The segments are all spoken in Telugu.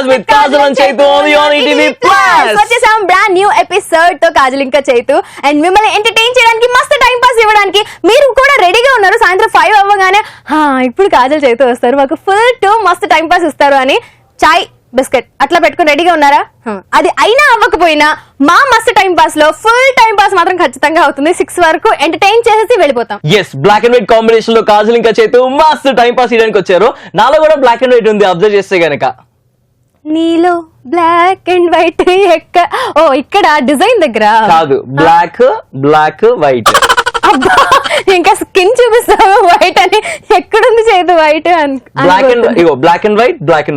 Podcast with Kajal and Chaitu only on ETV Plus. వచ్చేసాం బ్రాండ్ న్యూ ఎపిసోడ్ తో కాజల్ ఇంకా చైతు అండ్ మిమ్మల్ని ఎంటర్టైన్ చేయడానికి మస్తు టైం పాస్ ఇవ్వడానికి మీరు కూడా రెడీగా ఉన్నారు. సాయంత్రం 5 అవ్వగానే ఇప్పుడు కాజల్ చైతు వస్తారు, మాకు ఫుల్ టు మస్తు టైం పాస్ ఇస్తారు అని చాయ్ బిస్కెట్ అట్లా పెట్టుకుని రెడీగా ఉన్నారా? అది అయినా అవ్వకపోయినా మా మస్తు టైం పాస్ లో ఫుల్ టైం పాస్ మాత్రం ఖచ్చితంగా అవుతుంది. 6 వరకు ఎంటర్టైన్ చేసేసి వెళ్ళిపోతాం. Yes, black and white combination లో కాజల్ ఇంకా చైతు మస్తు టైం పాస్ చేయడానికి వచ్చారు. నాలో కూడా బ్లాక్ అండ్ వైట్ ఉంది, అబ్జర్వ్ చేస్తే గనక. నీలో బ్లాక్ అండ్ వైట్ ఇక్కడ డిజైన్ దగ్గర కాదు, బ్లాక్ బ్లాక్ వైట్. అబ్బా, ఇంకా స్కిన్ చూపిస్తావు వైట్ అని. ఎక్కడుంది చేదు వైట్ బ్లాక్ అండ్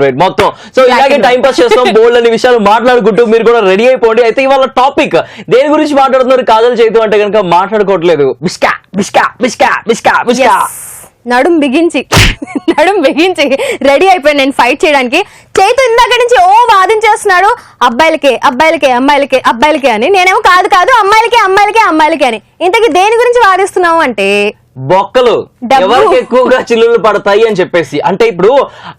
వైట్ మొత్తం. సో ఇలాగే టైం పాస్ చేస్తాం, బోల్డ్ అనే విషయాలు మాట్లాడుకుంటూ మీరు కూడా రెడీ అయిపోండి. అయితే ఇవాళ టాపిక్ దేని గురించి మాట్లాడుతున్నారు కాజల్ చైతు అంటే కనుక మాట్లాడుకోవట్లేదు. బిస్కా బిస్కా బిస్కా బిస్కా బిస్కా నడుం బిగించి రెడీ అయిపోయి నేను ఫైట్ చేయడానికి. చైతు ఇందాక నుంచి వాదించేస్తున్నాడు అబ్బాయిలకే అని. నేనేమో కాదు అమ్మాయిలకే అని. ఇంతకీ దేని గురించి వాదిస్తున్నావు అంటే బొక్కలు ఎవరికి ఎక్కువగా చిల్లులు పడతాయి అని చెప్పేసి. అంటే ఇప్పుడు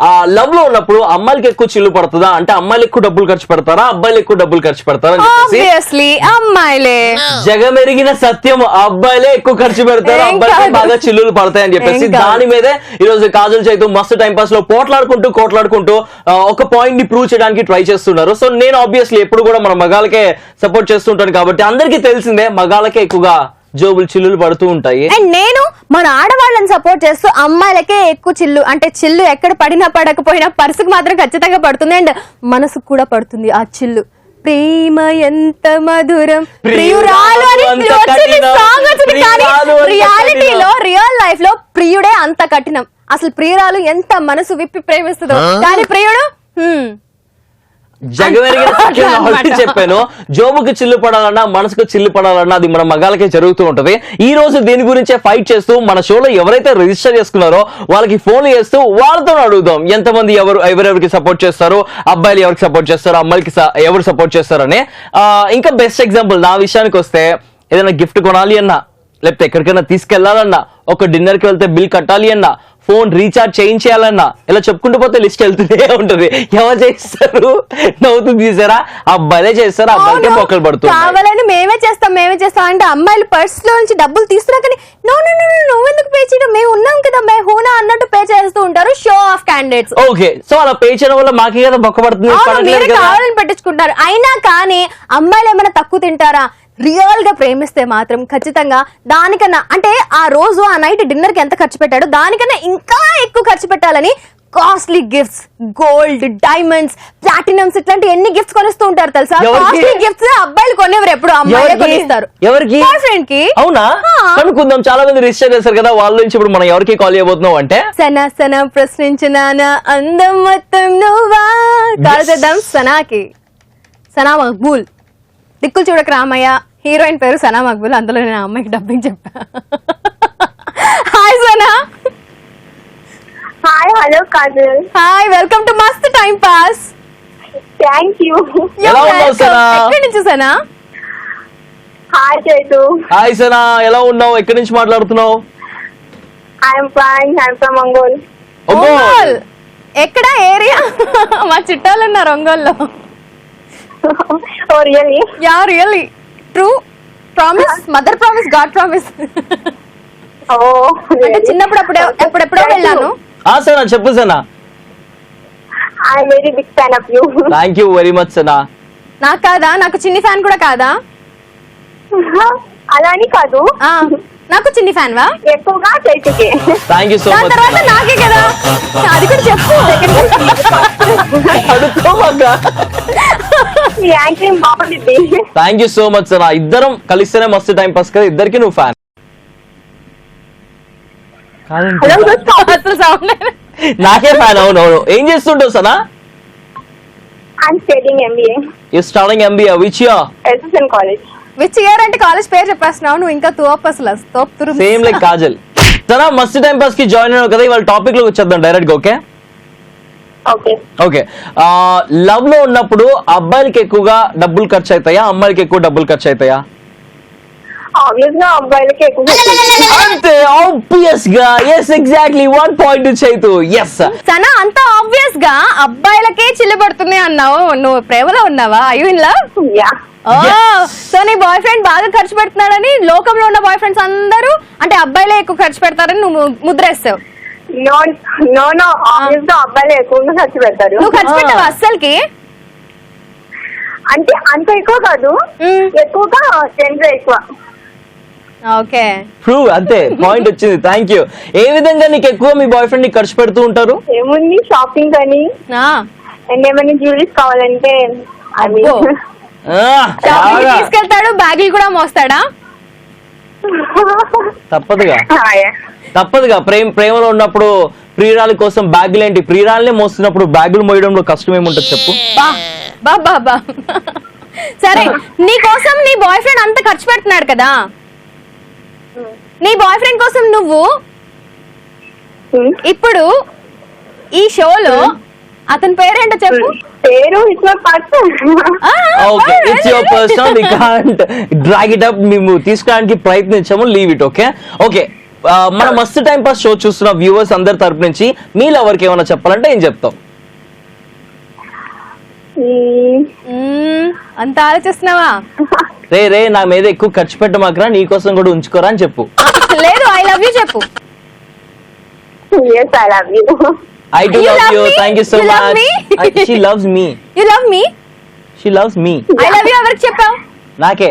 ఆ లవ్ లో ఉన్నప్పుడు అమ్మాయిలకి ఎక్కువ చిల్లు పడుతుందా అంటే అమ్మాయిలు ఎక్కువ డబ్బులు ఖర్చు పెడతారా అబ్బాయిలు ఎక్కువ డబ్బులు ఖర్చు పెడతారా అని చెప్పేసి అమ్మాయిలే. జగమెరిగిన సత్యం, అబ్బాయిలే ఎక్కువ ఖర్చు పెడతారు, అబ్బాయిలకి బాగా చిల్లులు పడతాయి అని చెప్పేసి దాని మీదే ఈ రోజు కాజల్ చైతు మస్తు టైం పాస్ లో కోట్లాడుకుంటూ ఒక పాయింట్ ని ప్రూవ్ చేయడానికి ట్రై చేస్తున్నారు. సో నేను ఆబ్వియస్లీ ఎప్పుడు కూడా మన మగాళ్ళకే సపోర్ట్ చేస్తుంటాను కాబట్టి అందరికీ తెలిసిందే మగాళ్ళకే ఎక్కువగా జోబులు చిల్లులు పడుతూ ఉంటాయి. అండ్ నేను మన ఆడవాళ్ళని సపోర్ట్ చేస్తూ అమ్మాయిలకే ఎక్కువ చిల్లు, అంటే చిల్లు ఎక్కడ పడినా పడకపోయినా పర్సుకు మాత్రం ఖచ్చితంగా పడుతుంది అండ్ మనసుకు కూడా పడుతుంది ఆ చిల్లు. ప్రేమ ఎంత మధురం ప్రియురాలు అని సాంగ్ వచ్చింది, కానీ రియాలిటీలో రియల్ లైఫ్ లో ప్రియుడే అంత కఠినం. అసలు ప్రియురాలు ఎంత మనసు విప్పి ప్రేమిస్తుందో, కానీ ప్రియుడు జగమెరిగిన చెప్పాను. జోబుకి చిల్లు పడాలన్నా మనసుకు చిల్లు పడాలన్నా అది మన మగాలకే జరుగుతూ ఉంటది. ఈ రోజు దీని గురించే ఫైట్ చేస్తూ మన షోలో ఎవరైతే రిజిస్టర్ చేసుకున్నారో వాళ్ళకి ఫోన్ చేస్తూ వాళ్ళతో అడుగుదాం ఎంతమంది ఎవరెవరికి సపోర్ట్ చేస్తారు, అబ్బాయిలు ఎవరికి సపోర్ట్ చేస్తారు, అమ్మాయిలకి ఎవరు సపోర్ట్ చేస్తారని. ఇంకా బెస్ట్ ఎగ్జాంపుల్ నా విషయానికి వస్తే ఏదైనా గిఫ్ట్ కొనాలి అన్నా, లేకపోతే ఎక్కడికైనా తీసుకెళ్లాలన్నా, ఒక డిన్నర్ కి వెళ్తే బిల్ కట్టాలి అన్నా, ఫోన్ రీఛార్జ్ చేయించేయాలన్నా, ఇలా చెప్పుకుంటూ పోతే లిస్ట్ వెళ్తూనే ఉంటది. ఎవరు చేస్తారు? నవ్వుతుంది తీసారా, అబ్బాయిలే చేస్తారు, అబ్బాయిలకే మొక్కలు పడుతుంది. కావాలని మేమే చేస్తాం అంటే అమ్మాయిలు పర్స్ లో నుంచి డబ్బులు తీసుకున్నా కానీ నువ్వెందుకు పే చేయడం, మేము ఉన్నాం కదా మే హూనా అన్నట్టు పే చేస్తూ ఉంటారు show off candidates. Okay, so అలా పే చేయడం వల్ల మాకే కదా మొక్క పడుతుంది, కావాలని పెట్టించుకుంటారు. అయినా కానీ అమ్మాయిలు ఏమైనా తక్కువ తింటారా? రియల్ గా ప్రేమిస్తే మాత్రం ఖచ్చితంగా దానికన్నా, అంటే ఆ రోజు ఆ నైట్ డిన్నర్ కి ఎంత ఖర్చు పెట్టాడో దానికన్నా ఇంకా ఎక్కువ ఖర్చు పెట్టాలని కాస్ట్లీ గిఫ్ట్స్, గోల్డ్, డైమండ్స్, ప్లాటినమ్స్ ఇట్లాంటి ఎన్ని గిఫ్ట్స్ కొనిస్తూ ఉంటారు తెలుసా? కాస్ట్లీ గిఫ్ట్స్ అబ్బాయిలు కొనేవారు ఎప్పుడు అమ్మాయిలే కొనిస్తారు. ఎవరికి? ఫ్రెండ్ కి. అవునా? కనుక్కుందాం. చాలా మంది రిజిస్టర్ చేశారు కదా, వాళ్ళ నుంచి ఇప్పుడు మనం ఎవరికి కాల్ చేయబోతున్నాం అంటే సనా ప్రశ్నించినానా అందం మొత్తం నువ్వా కాల్ చేద్దాం సనాకి. సనా మక్బూల్, దిక్కులు చూడక రామయ్య, హీరోయిన్ పేరు సనా మక్బూల్, అందులో నేను అమ్మాయికి డబ్బింగ్ చెప్పా. Hi Sana. Hi, hello Kajal. Hi, welcome to Mast time pass. Thank you. ఎక్కడి నుంచి సనా? హాయ్ చైతు. హాయ్ సనా, ఎలా ఉన్నావు? ఎక్కడి నుంచి మాట్లాడుతున్నావు? I'm fine, I'm from Ongole. Ongole ఎక్కడ ఏరియా? మా చుట్టాలు ఉన్నారు ఒంగోల్లో. Oh really? Yeah, really. True. Promise, mother promise, God promise. Oh. అంటే చిన్నప్పుడు ఎప్పుడెప్పుడో వెళ్ళాను. సనా చెప్పు Sana. I'm very big fan of you. Thank you very much Sana. నాకు కాదా? నాకు చిన్ని ఫ్యాన్ కూడా కాదా? అలా అని కాదు, నాకు చిన్ని ఫ్యాన్ వా? ఎక్కువగా చైతుకే. Thank you so much. తర్వాత నాకే కదా, అది కూడా చెప్పు. యాంకరింగ్ బాగుంది. Thank you so much Sana. ఇద్దరం కలిస్తేనే మస్తు టైం పాస్ కదా, ఇద్దరికి నువ్వు ఫ్యాన్. నాకే ఫ్యాన్. అవునవును. ఏం చేస్తుంటావు Sana? I'm studying MBA. You're studying MBA. Which year? SSN college. Which year అంటే కాలేజ్ పేరు చెప్పేస్తున్నావు నువ్వు, ఇంకా సేమ్ లైక్ కాజల్. సనా మస్తు టైం పాస్ కి జాయిన్ అయినావు కదా, ఇవాళ టాపిక్ లోకి వచ్చేద్దాం డైరెక్ట్ గా. ఓకే, లవ్ లో ఉన్నప్పుడు అబ్బాయిలకి ఎక్కువగా డబ్బులు ఖర్చు అవుతాయా అమ్మాయిలకి ఎక్కువ డబ్బులు ఖర్చు అవుతాయా? ఆబ్వియస్ గా అబ్బాయిలకి ఎక్కువ అంతే ఆబ్వియస్ గా yes exactly 1 point Chaitu yes Sana అంత ఆబ్వియస్ గా అబ్బాయిలకే చిల్లు పడుతుంది అన్నావు. నువ్వు ప్రేమలో ఉన్నావా? I in love? Yeah so నీ బాయ్ ఫ్రెండ్ బాగా ఖర్చు పెడుతున్నాడని లోకంలో ఉన్న బాయ్ ఫ్రెండ్స్ అందరూ అంటే అబ్బాయిలే ఎక్కువ ఖర్చు పెడతారని నువ్వు ముద్రేస్తావు. నో నో నో ఆబ్వియస్ గా అబ్బాయిలు ఎక్కువగా ఖర్చు పెడతారు. నువ్వు ఖర్చు పెట్టావా అస్సలకి? అంటే అంత ఎక్కువ కాదు, ఎక్కువగా 10 ఎక్కువ. ఓకే ప్రూవ్ అంతే పాయింట్ వచ్చింది. Thank you. ఏ విధంగా నీకు ఎక్కువ మీ బాయ్ ఫ్రెండ్ నీకు ఖర్చు పెడుతూ ఉంటారు? ఏముంది షాపింగ్ అని అండ్ ఏమైనా జ్యువెలరీస్ కావాలంటే అది షాపింగ్ తీసుకెళ్తాడు, బ్యాగులు కూడా మోస్తాడా? తప్పదుగా ప్రేమలో ఉన్నప్పుడు ప్రియురాలి కోసం బ్యాగులు ఏంటి, ప్రియురాలనే మోస్తున్నప్పుడు బ్యాగులు మోయడంలో కష్టం ఏముంటది చెప్పు. బా సరే నీ కోసం నీ బాయ్ ఫ్రెండ్ అంత ఖర్చు పెడుతున్నాడు కదా, నీ బాయ్ ఫ్రెండ్ కోసం నువ్వు ఇప్పుడు ఈ షోలో అతని పేరేంటో చెప్పు. పేరు okay it's your personal, we can't drag it up. మేము తీసుకోవడానికి ప్రయత్నించాము, లీవ్ ఇట్. ఓకే ఓకే మన మస్తు టైం పాస్ షో చూస్తున్న వ్యూవర్స్ అందరి తరపు నుంచి మీ లవర్కి ఏమైనా చెప్పాలంటే ఏం చెప్తాం? అంత ఆలోచిస్తున్నావా? రే నా మీద ఎక్కువ ఖర్చు పెట్టమాకరా, నీ కోసం కూడా ఉంచుకోరా అని చెప్పు. లేదు ఐ లవ్ యూ చెప్పు. Yes, I love you. I do You love love you. me? Thank you so You love much. me? She loves me. You love me? She loves me. I love you ఎవరికి చెప్పావు? నాకే.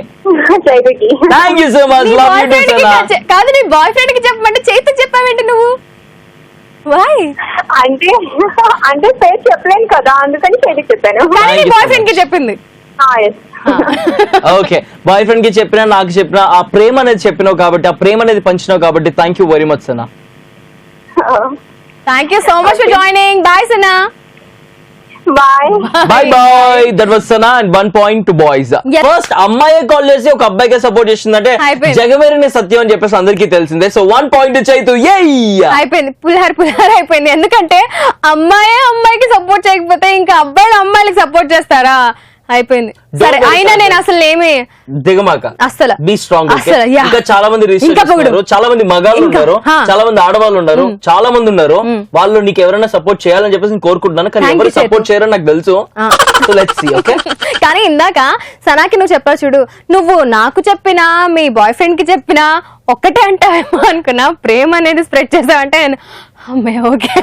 చైతుకి. Thank you so much. నీ Love boy you too, friend కి Sana. కాదు నీ బాయ్ ఫ్రెండ్ కి చెప్పమంటే చైతు చెప్పావేంటి నువ్వు? వై? అంటే పేరు చెప్పలేను కదా, అందుకని చైతుకి చెప్పాను. కానీ నీ Thank you boy so friend కి much. చెప్పింది. Yes. ఓకే బాయ్ ఫ్రెండ్ కి చెప్పినా నాకు చెప్పినా ఆ ప్రేమ అనేది చెప్పినావు కాబట్టి, ఆ ప్రేమ అనేది పంచినావు కాబట్టి thank you very much Sana. Thank you so much for joining. Bye Sana. Bye. Bye bye. That was Sana and 1 point to boys. Yes. First అమ్మాయి కాల్ చేసి ఒక అబ్బాయికి సపోర్ట్ చేసిందంటే అయిపోయింది. జగమేరిని సత్యం అని చెప్పేసి అందరికీ తెలిసిందే. So 1 point Chaitu. అయిపోయింది, పులిహార అయిపోయింది. ఎందుకంటే అమ్మాయికి సపోర్ట్ చేయకపోతే ఇంకా అబ్బాయిలు అమ్మాయిలకి సపోర్ట్ చేస్తారా? అయిపోయింది. సరే అయినా నేను అసలు ఏమి దిగమాక, అసలు బీ స్ట్రాంగ్. అసలు, yeah. ఇంకా చాలా మంది రీసెర్చ్ చేస్తున్నారు, చాలా మంది మగాళ్ళు ఉన్నారు, చాలా మంది ఆడవాళ్ళు ఉన్నారు, చాలా మంది ఉన్నారు. వాళ్ళు నీకు ఎవరైనా సపోర్ట్ చేయాలని చెప్పేసి నేను కోరుకుంటున్నాను, కానీ Thank ఎవరు you, సపోర్ట్ చేయరని నాకు తెలుసు. So let's see. ఓకే కానీ ఇందాక సనాకి నువ్వు చెప్పావు చూడు, నువ్వు నాకు చెప్పినా మీ బాయ్ ఫ్రెండ్ కి చెప్పినా ఒక్కటే అంటావేమో అనుకున్నా, ప్రేమ అనేది స్ప్రెడ్ చేసావంటే అమ్మాయి ఓకే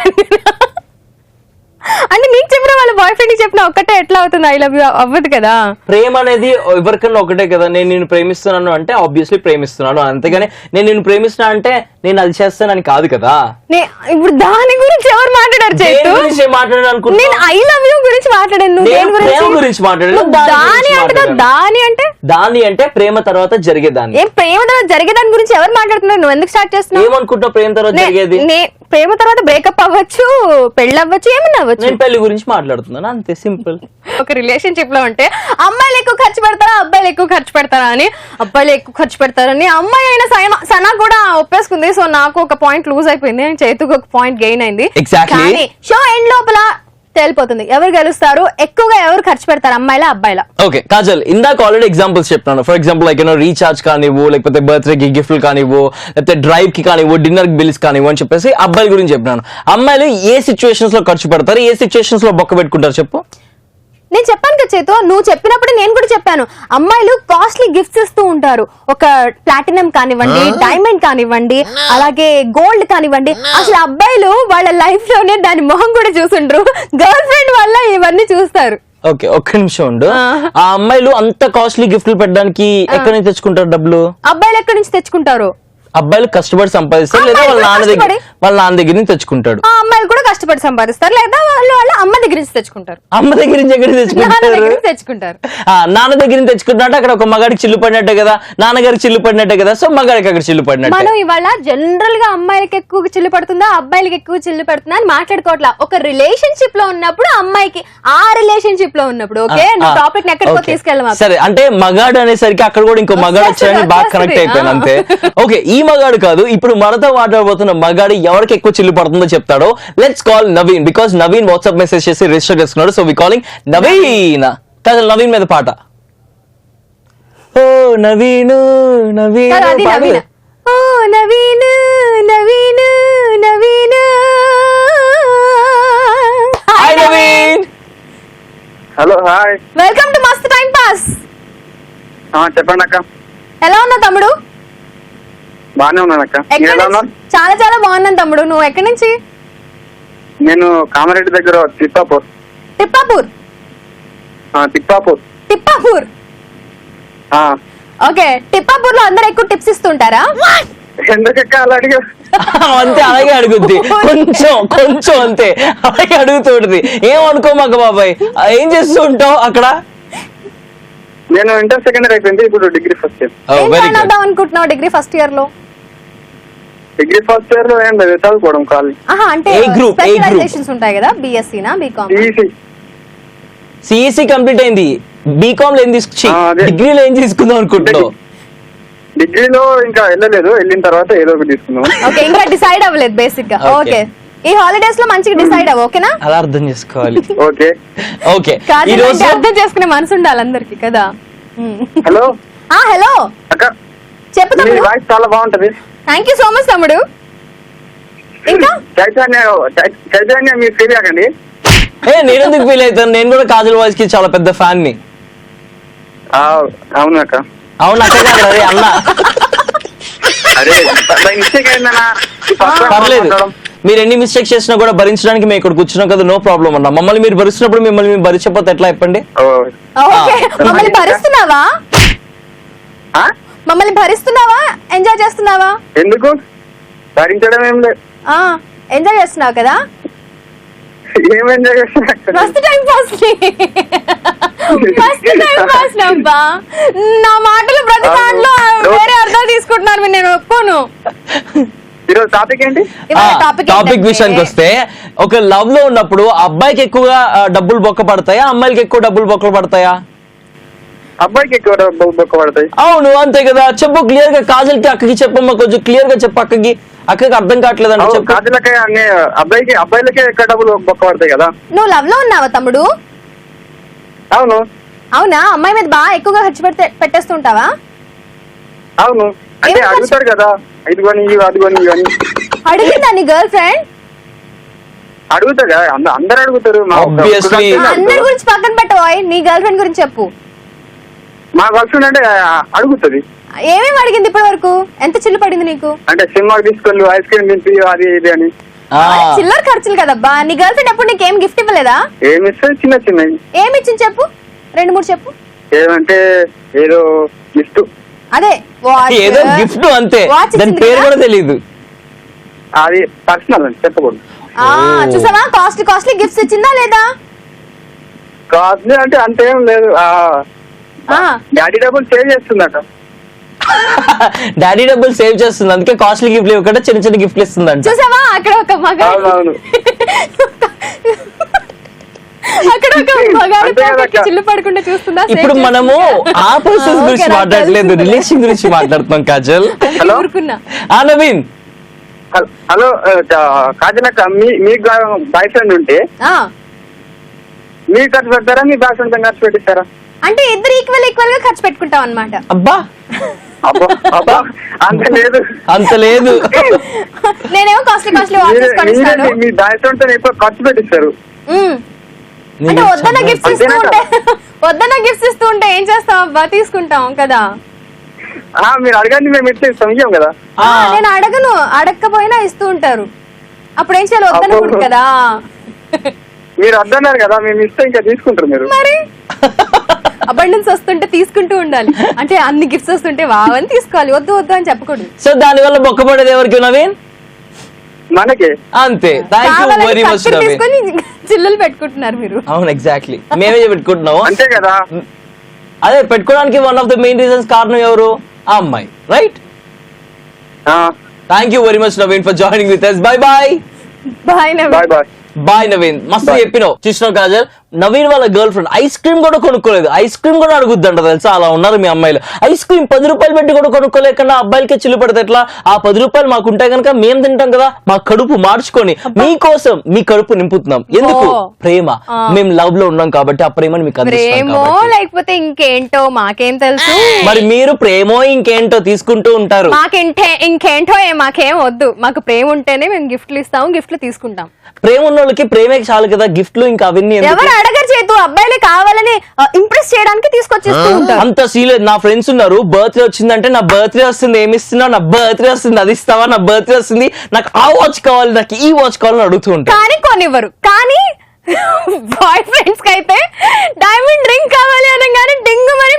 అంటే నీకు చెప్పిన వాళ్ళ బాయ్ ఫ్రెండ్ కి చెప్పిన ఒక్కటే ఎట్లా అవుతుంది? ఐ లవ్ యూ అవ్వదు కదా. ప్రేమ అనేది ఎవరికన్నా ఒకటే కదా. నేను నిన్ను ప్రేమిస్తున్నాను అంటే ఆబ్వియస్లీ ప్రేమిస్తున్నాను, అంతేగాని నేను నిన్ను ప్రేమిస్తున్నా అంటే నేను అది చేస్తానని కాదు కదా. ఇప్పుడు దాని గురించి ఎవరు మాట్లాడారు చేతు? మాట్లాడాను నేను ఐ లవ్ యూ గురించి మాట్లాడాను, నువ్వు దేని గురించి మాట్లాడాను. దాని అంటే ప్రేమ తర్వాత జరిగేదాన్ని. ఏం ప్రేమ తర్వాత జరిగేదాని గురించి ఎవరు మాట్లాడుతున్నారు? నువ్వు ఎందుకు స్టార్ట్ చేస్తున్నావు? ఏమనుకుంటావు ప్రేమ తర్వాత జరిగేది? ప్రేమ తర్వాత బ్రేకప్ అవ్వచ్చు, పెళ్లి అవ్వచ్చు, ఏమన్నా అవ్వచ్చు. నేను పెళ్లి గురించి మాట్లాడుతున్నాను అంతే, సింపుల్. ఒక రిలేషన్షిప్ లో ఉంటే అమ్మాయిలు ఎక్కువ ఖర్చు పెడతారా అబ్బాయిలు ఎక్కువ ఖర్చు పెడతారా అని, అబ్బాయిలు ఎక్కువ ఖర్చు పెడతారని అమ్మాయి అయినా సనా కూడా ఒప్పేసుకుంది. సో నాకు ఒక పాయింట్ లూజ్ అయిపోయింది, చేతుకు ఒక పాయింట్ గెయిన్ అయింది. కానీ షో ఎండ్ లోపల తేలిపోతుంది ఎవరు గెలుస్తారు, ఎక్కువగా ఎవరు ఖర్చు పెడతారు, అమ్మాయిలా అబ్బాయిలా. ఓకే కాజల్, ఇందాక ఆల్రెడీ ఎగ్జాంపుల్స్ చెప్తాను. ఫర్ ఎగ్జాంపుల్ లైక్ రీఛార్జ్ కానివ్వు, లేకపోతే బర్త్డే కి గిఫ్ట్లు కానివ్వు, లేకపోతే డ్రైవ్ కి కానివ్వు, డిన్నర్ కి బిల్స్ కానివ్వు అని చెప్పేసి అబ్బాయిల గురించి చెప్పినాను. అమ్మాయిలు ఏ సిచ్యువేషన్స్ లో ఖర్చు పెడతారు, ఏ సిచ్యువేషన్స్ లో బొక్క పెట్టుకుంటారు చెప్పు. నేను చెప్పాను కదా చేతు, నువ్వు చెప్పినప్పుడు నేను కూడా చెప్పాను. అమ్మాయిలు కాస్ట్లీ గిఫ్ట్స్ ఇస్తూ ఉంటారు, ఒక ప్లాటినం కానివ్వండి, డైమండ్ కానివ్వండి, అలాగే గోల్డ్ కానివ్వండి. అసలు అబ్బాయిలు వాళ్ళ లైఫ్ లోనే దాని మొహం కూడా చూసుంటారు, గర్ల్ ఫ్రెండ్ వల్ల ఇవన్నీ చూస్తారు. ఓకే ఒక్క నిమిషం ఉండు. ఆ అమ్మాయిలు అంత కాస్ట్లీ గిఫ్ట్లు పెట్టడానికి ఎక్కడి నుంచి తెచ్చుకుంటారు డబ్బులు? అబ్బాయిలు ఎక్కడి నుంచి తెచ్చుకుంటారు? అబ్బాయిలు కష్టపడి సంపాదిస్తారు, లేదా వాళ్ళ నాన్న దగ్గర నుంచి తెచ్చుకుంటాడు. అమ్మాయిలు కూడా కష్టపడి సంపాదిస్తారు, లేదా వాళ్ళ అమ్మ దగ్గర నుంచి తెచ్చుకుంటారు. అమ్మ దగ్గర నుంచి ఎక్కడ తెచ్చుకుంటారు? నాన్న దగ్గర నుంచి తెచ్చుకుంటున్నట్టు అక్కడ ఒక మగాడికి చిల్లు పడినట్టే కదా, నాన్నగారికి చిల్లు పడినట్టే కదా. సో మగాడికి అక్కడ చిల్లు పడినట్టు. మనం ఇవాళ జనరల్ గా అమ్మాయిలకి ఎక్కువ చిల్లు పడుతుందా అబ్బాయిలకి ఎక్కువ చిల్లు పడుతుందా అని మాట్లాడుకోవట్లా. ఒక రిలేషన్షిప్ లో ఉన్నప్పుడు అమ్మాయికి, ఆ రిలేషన్షిప్ లో ఉన్నప్పుడు. ఓకే టాపిక్ ఎక్కడికో తీసుకెళ్ళమా. సరే అంటే మగాడు అనేసరికి అక్కడ కూడా ఇంకో మగాడు వచ్చాడని బాగా కనెక్ట్ అయిపోయాను అంతే. ఓకే ఈ మగాడు కాదు, ఇప్పుడు మనతో మాట్లాడబోతున్న మగాడు ఎవరికి ఎక్కువ చిల్లు పడుతుందో చెప్తాడో. Let's call Naveen, because Naveen WhatsApp message చేసి రిజిస్టర్ చేసుకున్నాడు. So we calling Naveen. కాదు నవీన్ మీద పాట. ఓ నవీను నవీను కాదు, అది పాడు. నవీన. ఓ Naveen Naveen Naveen. Hi Naveen. Hello hi. Welcome to Mast time pass. చెప్పండి అక్క. ఎలా ఉన్నావు తమ్ముడు? బాగానే ఉన్నాను అక్క. మీరు ఎక్కడి ఎలా నుంచి? ఉన్నారు? చాలా చాలా బాగున్నాను తమ్ముడు. నువ్వు ఎక్కడి నుంచి? నేను కామారెడ్డి దగ్గర తిప్పాపూర్. తిప్పాపూర్. తిప్పాపూర్. తిప్పాపూర్. ఓకే, తిప్పాపూర్ లో అందరు ఎక్కువ టిప్స్ ఇస్తుంటారా? ఎందుకక్క అలా అడిగా? అంతే, అలాగే అడుగుద్ది. కొంచెం కొంచెం అంతే అలాగే అడుగుతుంటది. ఏమనుకోమాక బాబాయ్. ఏం చేస్తూ ఉంటావు అక్కడ? నేను ఇంటర్ సెకండ్ ఇయర్ అయిపోయింది, ఇప్పుడు డిగ్రీ ఫస్ట్ ఇయర్. ఏం వెరీ జాయిన్ గుడ్. అవుదాం అనుకుంటున్నావు డిగ్రీ ఫస్ట్ ఇయర్ లో? డిగ్రీ ఫస్ట్ ఇయర్ లో ఏం లేదు, చదువుకోవడం ఖాళీ. ఆహా, అంటే ఏ group? ఏ group? స్పెషలైజేషన్స్ ఉంటాయి కదా, బిఎస్సీ నా బీకామ్? ఈసీ. సిఎస్సి కంప్లీట్ అయింది. బీకామ్ లో ఏం తీసుకు అదే. డిగ్రీలో ఏం తీసుకుందాం అనుకుంటున్నావు? డిగ్రీలో ఇంకా వెళ్ళలేదు, వెళ్ళిన తర్వాత ఏదో ఒకటి తీసుకున్నాం. ఓకే, ఇంకా డిసైడ్ అవ్వలేదు బేసిక్ గా. Okay. ఓకే, ఈ హాలిడేస్ లో మంచిగా డిసైడ్ అవ్వ, ఓకేనా? అలా అర్థం చేసుకోవాలి. ఓకే. ఓకే, ఈ కాదు, రోజు అర్థం చేసుకునే మనసు ఉండాలి అందరికి కదా. హలో హలో, అక్క, చెప్పు మీ తమ్ముడు. వాయిస్ చాలా బాగుంటది. థ్యాంక్ యూ సో మచ్ తమ్ముడు. ఇంకా చైతన్య మీరు ఫీల్ కాకండి. నేనెందుకు ఫీల్ అవుతాను? నేను కూడా కాజల్ వాయిస్ కి చాలా పెద్ద ఫ్యాన్ ని. అవును అక్క. అవును అక్క కాదు, అదే అన్న. అరే మిస్టేక్ అయిందన్నా. పర్లేదు, మీరు ఎన్ని మిస్టేక్స్ చేసినా కూడా భరించడానికి మేము ఇక్కడ కూర్చున్నాం కదా, నో ప్రాబ్లం అన్న. మమ్మల్ని మీరు భరిస్తున్నప్పుడు మిమ్మల్ని మేము భరించకపోతే ఎట్లా చెప్పండి? ఓకే, మమ్మల్ని భరిస్తున్నావా? మమ్మల్ని భరిస్తున్నావా? ఎంజాయ్ చేస్తున్నావా? ఎందుకు భరించడం ఏం లేదు, ఎంజాయ్ చేస్తున్నావు కదా. ఏం ఎంజాయ్ చేస్తున్నా. మస్తు టైం పాస్ మస్తు టైం పాస్ అబ్బా. నా మాటలు ప్రతి దాంట్లో వేరే అర్థాలు తీసుకుంటున్నారు, నేను ఒప్పుకోను. ఈరోజు టాపిక్ ఏంటి? టాపిక్ విషయానికి వస్తే, ఒక లవ్ లో ఉన్నప్పుడు అబ్బాయికి ఎక్కువగా డబ్బులు బొక్క పడతాయా, అమ్మాయిలకి ఎక్కువ డబ్బులు బొక్కలు పడతాయా? అబ్బాయికి ఎక్కువ బొక్క పడతాయి. అవును అంతే కదా. చెప్పు క్లియర్ గా. కాజల్ కి అక్కకి చెప్పమ్మా, కొంచెం క్లియర్ గా చెప్పు. అక్కకి అర్థం కావట్లేదంటే చెప్పు. కాజలకే అన్ని అబ్బాయిలకే ఎక్కువ డబ్బులు బొక్క పడతాయి కదా. నువ్వు లవ్ లో ఉన్నావా తమ్ముడు? అవును. అవునా? అమ్మాయి మీద బాగా ఎక్కువగా ఖర్చు పెట్టేస్తుంటావా? అవును, అంటే ఏం అడుగుతారు కదా, ఇది కొని ఇవి అది కొని ఇవన్నీ. అడిగిందా నీ గర్ల్ ఫ్రెండ్? అడుగుతారు కదా, అందరు అడుగుతారు. Obviously. అందరి గురించి పక్కన పెట్టబోయ్, నీ గర్ల్ ఫ్రెండ్ గురించి చెప్పు. మా గర్ల్ ఫ్రెండ్ అంటే అడుగుతుంది. ఏమేమి అడిగింది ఇప్పటి వరకు? ఎంత చిల్లు పడింది నీకు? అంటే సినిమాకి తీసుకెళ్ళు, ఐస్ క్రీమ్ తింపి, అది ఇది అని. చిల్లర ఖర్చులు కదబ్బా. నీ గర్ల్ ఫ్రెండ్ ఎప్పుడు నీకు ఏం గిఫ్ట్ ఇవ్వలేదా? ఏమి ఇస్తారు, చిన్న చిన్నవి. ఏమి ఇచ్చింది చెప్పు, 2-3 చెప్పు. ఏమంటే ఏదో గిఫ్ట్. అదే ఏదో గిఫ్ట్ అంతే, Watch దాని ఇచ్చింది పేరు కదా? కూడా తెలియదు. అది పర్సనల్ అని చెప్పకూడదు. చూసావా, కాస్ట్లీ గిఫ్ట్స్ ఇచ్చిందా లేదా? కాదు అంటే అంతేం లేదు. డాడీ డబ్బులు సేవ్ చేస్తుందట. డాడీ డబ్బులు సేవ్ చేస్తుంది, అందుకే కాస్ట్లీ గిఫ్ట్లు ఇవ్వకుండా చిన్న చిన్న గిఫ్ట్లు ఇస్తుందంట. చూసావా, అక్కడ ఒక మగాడు అవునవును. అక్కడ ఒక మగాడు అంతే కదా అక్క. చిల్లు పడకుండా చూస్తుందా? ఇప్పుడు మనము ఆ పర్సన్స్ ఓకే, గురించి నాకు మాట్లాడలేదు, తెలుసు. రిలేషన్ గురించి మాట్లాడుతున్నాం కాజల్. హలో. ఊరుకున్నా. నవీన్, హలో కాజలక్క, మీ బాయ్ ఫ్రెండ్ ఉంటే మీరు ఖర్చు పెడతారా, మీ బాయ్ ఫ్రెండ్ ఖర్చు పెట్టిస్తారా? అంటే ఇద్దరు ఈక్వల్ గా ఖర్చు పెట్టుకుంటాం అన్నమాట. అబ్బా అబ్బా అబ్బా, అంత లేదు. అంత లేదు. నేనేమో కాస్ట్లీ వాచెస్ కొనిస్తాను. మీ బాయ్ ఫ్రెండ్ తో ఎక్కువ ఖర్చు పెట్టిస్తారు. అంటే వద్దన్న గిఫ్ట్స్ ఇస్తూ ఉంటే గిఫ్ట్స్ ఇస్తూ ఉంటే ఏం చేస్తాం అబ్బా, తీసుకుంటాం కదా. మీరు అడగండి, మేము ఇట్లా ఇస్తాం కదా. నేను అడగను, అడగకపోయినా ఇస్తూ ఉంటారు. అప్పుడు ఏం చేయాలి, వద్దనకూడదు కదా. మీరు వద్దన్నారు కదా, మేము ఇస్తే ఇంకా తీసుకుంటారు మీరు. మరి అబండెన్స్ వస్తుంటే తీసుకుంటూ ఉండాలి. అంటే అన్ని గిఫ్ట్స్ వస్తుంటే వావని తీసుకోవాలి, వద్దు వద్దు అని చెప్పకూడదు. సో దాని వల్ల బొక్కపడేది ఎవరికి నవీన్? మనకి. అంతే. Thank you very much Naveen. తీసుకొని చిల్లులు పెట్టుకుంటున్నారు మీరు. అవును, ఎగ్జాక్ట్లీ, మేమే పెట్టుకుంటున్నాము. అంతే కదా. అదే పెట్టుకోవడానికి one of the main reasons కారణం ఎవరు? ఆ అమ్మాయి, right? Thank you very much Naveen for joining with us. Bye bye. Bye bye bye. Bye Naveen, మస్తు చెప్పినావు. చూసినావు కాజల్, నవీన్ వాళ్ళ గర్ల్ ఫ్రెండ్ ఐస్ క్రీమ్ కూడా కొనుక్కోలేదు, ఐస్ క్రీమ్ కూడా అడుగుద్దంట తెలుసా, అలా ఉన్నారు మీ అమ్మాయిలు. ఐస్ క్రీమ్ 10 రూపాయలు పెట్టి కూడా కొనుక్కోలేకుండా అబ్బాయిలకే చిల్లు పడితే ఎట్లా? ఆ 10 రూపాయలు మాకుంటే కనుక మేము తింటాం కదా, మా కడుపు మార్చుకొని మీకోసం మీ కడుపు నింపుతున్నాం. ఎందుకు? ప్రేమ. మేము లవ్ లో ఉన్నాం కాబట్టి ఆ ప్రేమని మీకు అందిస్తాం ప్రేమో కాబట్టి. లేకపోతే ఇంకేంటో మాకేం తెలుసు. మరి మీరు ప్రేమో ఇంకేంటో తీసుకుంటూ ఉంటారు. ఇంకేంటో మాకేం వద్దు, మాకు ప్రేమ ఉంటేనే మేము గిఫ్ట్లు ఇస్తాము, గిఫ్ట్లు తీసుకుంటాం. ప్రేమ ఉన్న వాళ్ళకి ప్రేమే చాలు కదా, గిఫ్ట్లు ఇంకా అవన్నీ ఎందుకు? ఎవరు అడగరు చేతు, అబ్బాయిలే కావాలని ఇంప్రెస్ చేయడానికి తీసుకొచ్చేస్తూ ఉంటారు. అంత సీరియస్. నా ఫ్రెండ్స్ ఉన్నారు, బర్త్డే వచ్చిందంటే నా బర్త్డే వస్తుంది, ఏమి ఇస్తున్నావు, నా బర్త్డే వస్తుంది, అది ఇస్తావా, నా బర్త్డే వస్తుంది, నాకు ఆ వాచ్ కావాలి, నాకు ఈ వాచ్ కావాలని అడుగుతూ ఉంటారు. కానీ కొనివ్వరు. కానీ బాయ్ ఫ్రెండ్స్ కి అయితే డైమండ్ రింగ్ కావాలి అనగానే డింగు మరి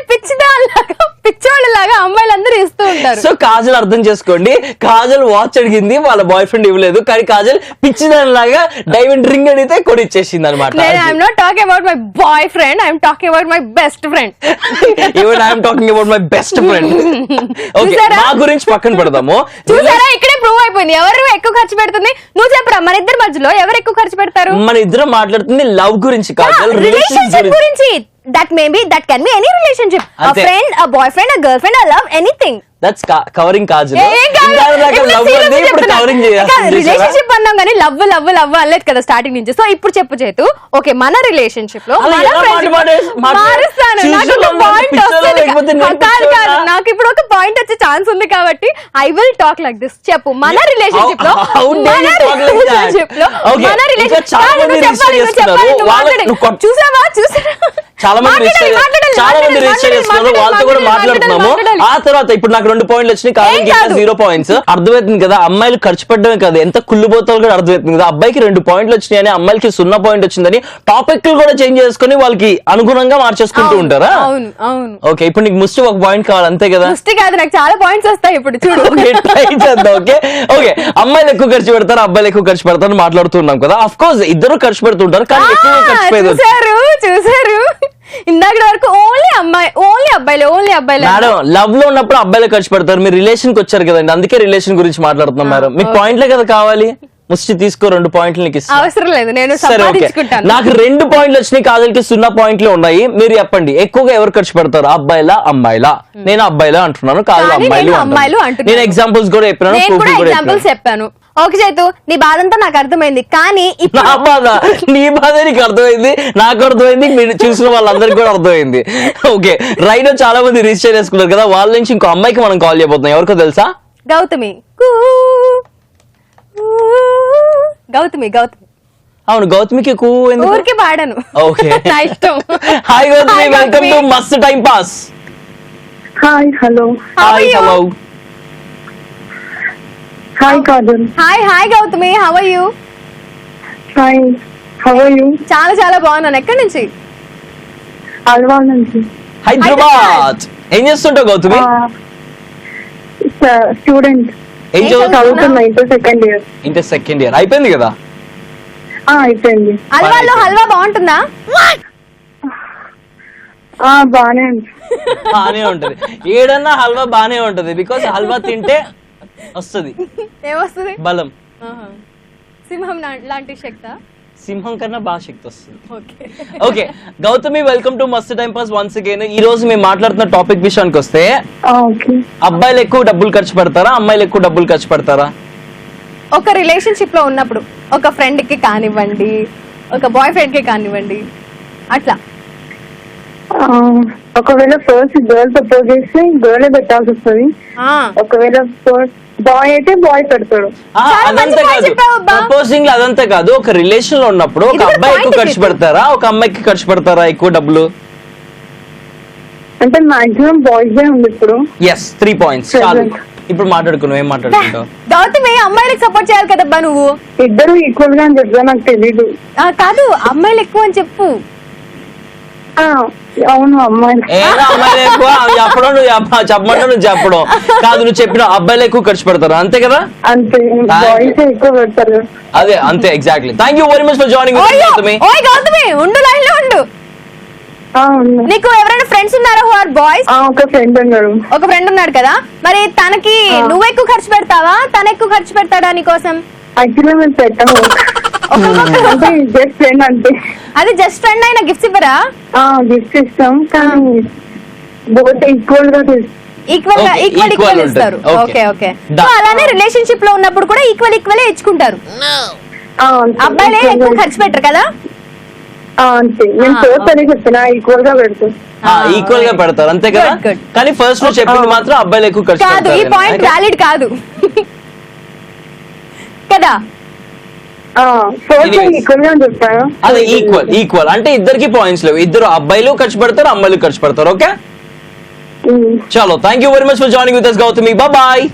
పిచ్చోళ్ళలాగా అమ్మాయిలందరూ ఇస్తూ ఉంటారు. సో కాజల్ అర్థం చేసుకోండి, కాజల్ వాచ్ అడిగింది, వాళ్ళ బాయ్ ఫ్రెండ్ ఇవ్వలేదు, కానీ కాజల్ పిచ్చిదానిలాగా డైమండ్ రింగ్ అడిగితే కొనిచ్చేసింది అనమాట. I'm not talking about my boy friend, I'm talking about my best friend. Even I'm talking about my best friend. Okay, మా గురించి పక్కన పెడదాము. చూసారా, ఇక్కడే ప్రూవ్ అయిపోయింది ఎవరు ఎక్కువ ఖర్చు పెడుతుంది. నువ్వు చెప్పరా, మన ఇద్దరి మధ్యలో ఎవరు ఎక్కువ ఖర్చు పెడతారు? మన ఇద్దరం మాట్లాడుతుంది లవ్ గురించి, కాజల్ రిలేషన్షిప్ గురించి. That can be any relationship. A friend, a boyfriend, a girlfriend, a love, anything. That's covering Kajal. Relationship అన్నాం కానీ లవ్ లవ్ లవ్ అనలేదు కదా స్టార్టింగ్ నుంచి. సో ఇప్పుడు చెప్పు చేతు, ఓకే మన రిలేషన్షిప్ లో మారుస్తాను, నాకు ఒక పాయింట్ వస్తుంది. నాకు ఇప్పుడు ఒక పాయింట్ వచ్చే ఛాన్స్ ఉంది కాబట్టి I will talk like this. చెప్పు మన రిలేషన్షిప్ లో చూసావా చాలా మంది రిజిస్టర్ చేసుకున్నారు, వాళ్ళతో కూడా మాట్లాడుతున్నాము. ఆ తర్వాత ఇప్పుడు నాకు 2 పాయింట్లు వచ్చినాయి, కాజల్కి ఇంకా 0 పాయింట్స్. అర్థమవుతుంది కదా, అమ్మాయిలు ఖర్చు పెట్టడమే కదా, ఎంత కుళ్ళుబోతాలు కూడా అర్థమవుతుంది కదా. అబ్బాయికి 2 పాయింట్లు వచ్చినాయని, అమ్మాయికి 0 పాయింట్ వచ్చిందని టాపిక్లు కూడా చేంజ్ చేసుకుని వాళ్ళకి అనుగుణంగా మార్చేసుకుంటూ ఉంటారా? ఓకే, ఇప్పుడు నీకు ముష్టి 1 పాయింట్ కావాలి అంతే కదా? ముష్టి కాదు, నాకు చాలా పాయింట్స్ వస్తాయి ఇప్పుడు చూడు. ట్రై చేద్దాం. ఓకే ఓకే, అమ్మాయిలు ఎక్కువ ఖర్చు పెడతారు, అబ్బాయిలు ఎక్కువ ఖర్చు పెడతారు మాట్లాడుతున్నాం కదా. అఫ్ కోర్స్ ఇద్దరు ఖర్చు పెడుతుంటారు, కానీ ఎక్కువ ఖర్చు పెడతారు. చూసారు ఇందాక వరకు ఓన్లీ అబ్బాయిలే. మేడం లవ్ లో ఉన్నప్పుడు అబ్బాయిలు ఖర్చు పెడతారు, మీరు రిలేషన్ కి వచ్చారు కదండి, అందుకే రిలేషన్ గురించి మాట్లాడుతున్నాం మేడం. మీకు పాయింట్లే కదా కావాలి, ముష్టి తీసుకో, 2 పాయింట్లు నీకు ఇస్తాను. అవసరం లేదు, నేను సరే ఓకే. నాకు 2 పాయింట్లు వచ్చినాయి, కాజల్కి 0 పాయింట్లు ఉన్నాయి. మీరు చెప్పండి, ఎక్కువగా ఎవరు ఖర్చు పెడతారు, అబ్బాయిలా అమ్మాయిలా? నేను అబ్బాయిలా అంటున్నాను, కాజల్ అమ్మాయిలు అంటున్నాను. నేను ఎగ్జాంపుల్స్ కూడా చెప్పాను. ఓకే చేతు, నీ బాధ అంతా నాకు అర్థమైంది, కానీ నా బాధ నీ బాధ నీకు అర్థమైంది, నాకు అర్థమైంది, మీరు చూసిన వాళ్ళందరికీ కూడా అర్థమైంది. ఓకే రైట్, చాలా మంది రిజిస్టర్ చేసుకున్నారు కదా, వాళ్ళ నుంచి ఇంకో అమ్మాయికి మనం కాల్ చేయబోతున్నాం. ఎవరికో తెలుసా? గౌతమి. అవును, గౌతమికి ఊరికి పాడాను. Okay hi Gautami, welcome to Mast time pass. Hi hello. Hi Kajal. Hi Gautami, how are you? Hi, how are you? చాలా బాగున్నాను. ఎక్కడి నుంచి? అల్వాల్ నుంచి. హైదరాబాద్. ఏం చేస్తుంటావు గౌతమి? స్టూడెంట్. ఏం చదువుతున్నా? Inter second year. అయిపోయింది కదా? అయిపోయింది. అల్వాల్లో హల్వా బాగుంటుందా? బానే ఉంటది, ఏడన్నా హల్వా బానే ఉంటది, బికాస్ హల్వా తింటే వస్తుంది. ఏమొస్తుంది? బలం. సింహం లాంటి శక్తి. సింహం కన్నా బాగా శక్తి వస్తుంది. Okay Gautami, welcome to Mast time pass once again. ఈ రోజు మేము మాట్లాడుతున్న టాపిక్ విషయానికి వస్తే, అబ్బాయిలు ఎక్కువ డబ్బులు ఖర్చు పెడతారా, అమ్మాయిలు ఎక్కువ డబ్బులు ఖర్చు పెడతారా? ఒక రిలేషన్షిప్ లో ఉన్నప్పుడు ఒక ఫ్రెండ్ కి కానివ్వండి, ఒక బాయ్ ఫ్రెండ్ కి కానివ్వండి, అట్లా. ఒకవేళ ఫస్ట్ గర్ల్ ప్రపోజ్ చేస్తే గర్ల్ పెట్టాల్సి వస్తుంది, ఒకవేళ బాయ్ అయితే బాయ్ పెడతాడు. అదంతా కాదు, ప్రపోజింగ్ అదంతా కాదు, ఒక రిలేషన్ లో ఉన్నప్పుడు ఒక అబ్బాయి ఎక్కువ ఖర్చు పెడతారా, ఒక అమ్మాయికి ఖర్చు పెడతారా ఎక్కువ డబ్బులు? అంటే మాక్సిమం బాయ్స్ ఉంది ఇప్పుడు. ఎస్, 3 పాయింట్స్ చాలు. ఇప్పుడు మాట్లాడుకున్నావు, ఏం మాట్లాడుకుంటావు? గౌతమి, అమ్మాయిలకు సపోర్ట్ చేయాలి కదబ్బా నువ్వు. ఇద్దరు ఈక్వల్ గా అని చెప్తా, నాకు తెలీదు. కాదు, అమ్మాయిలు ఎక్కువ అని చెప్పు. అవును, అమ్మాయిలు ఎక్కువ చెప్పడం, నువ్వు చెప్పమంటే నువ్వు చెప్పడం కాదు, నువ్వు చెప్పిన అబ్బాయిలు ఎక్కువ ఖర్చు పెడతారు అంతే కదా? అంతే, బాయ్స్ ఎక్కువ పెడతారు. అదే అంతే, exactly. Thank you very much for joining Gautami. Gautami ఉండు, లైన్ లో ఉండు. నీకు ఎవరైనా ఫ్రెండ్స్ ఉన్నారా హూ ఆర్ బాయ్స్? ఒక ఫ్రెండ్ ఉన్నాడు కదా, మరి తనకి నువ్వు ఎక్కువ ఖర్చు పెడతావా, తన ఎక్కువ ఖర్చు పెడతాడా నీకోసం? యాక్చువల్లీ మేము పెట్టాము. ఒక్కొక్కరు అంటే జస్ట్ ఫ్రెండ్ అంతే. అది జస్ట్ ఫ్రెండ్ అయినా గిఫ్ట్స్ ఇవ్వరా? గిఫ్ట్ ఇస్తాం కానీ బోత్ ఈక్వల్ గా ఈక్వల్ గా Okay, ఈక్వల్ equal ఇస్తారు. ఉంటుంది. Okay Okay. Okay. Done. So అలానే రిలేషన్షిప్ లో ఉన్నప్పుడు కూడా ఈక్వల్ ఇచ్చుకుంటారు. అబ్బాయిలే ఎక్కువ ఖర్చు పెట్టరు కదా? అంతే. నేను ఫోర్త్ అని చెప్తున్నా, ఈక్వల్ గా పెడతాను. ఈక్వల్ గా పెడతారు అంతే కదా. Good, good. కానీ ఫస్ట్ లో చెప్పింది మాత్రం అబ్బాయిలు ఎక్కువ ఖర్చు కాదు, ఈ పెడతారు పాయింట్ అని. వ్యాలిడ్ కాదు కదా? Fourth Anyways. ఈక్వల్ గా చెప్తాను. అది ఈక్వల్ అంటే ఇద్దరికి పాయింట్స్ లేవు. ఇద్దరు అబ్బాయిలు ఖర్చు పెడతారు, అమ్మాయిలు ఖర్చు పెడతారు. ఓకే చలో, thank you very much for joining with us Gautami. Bye bye.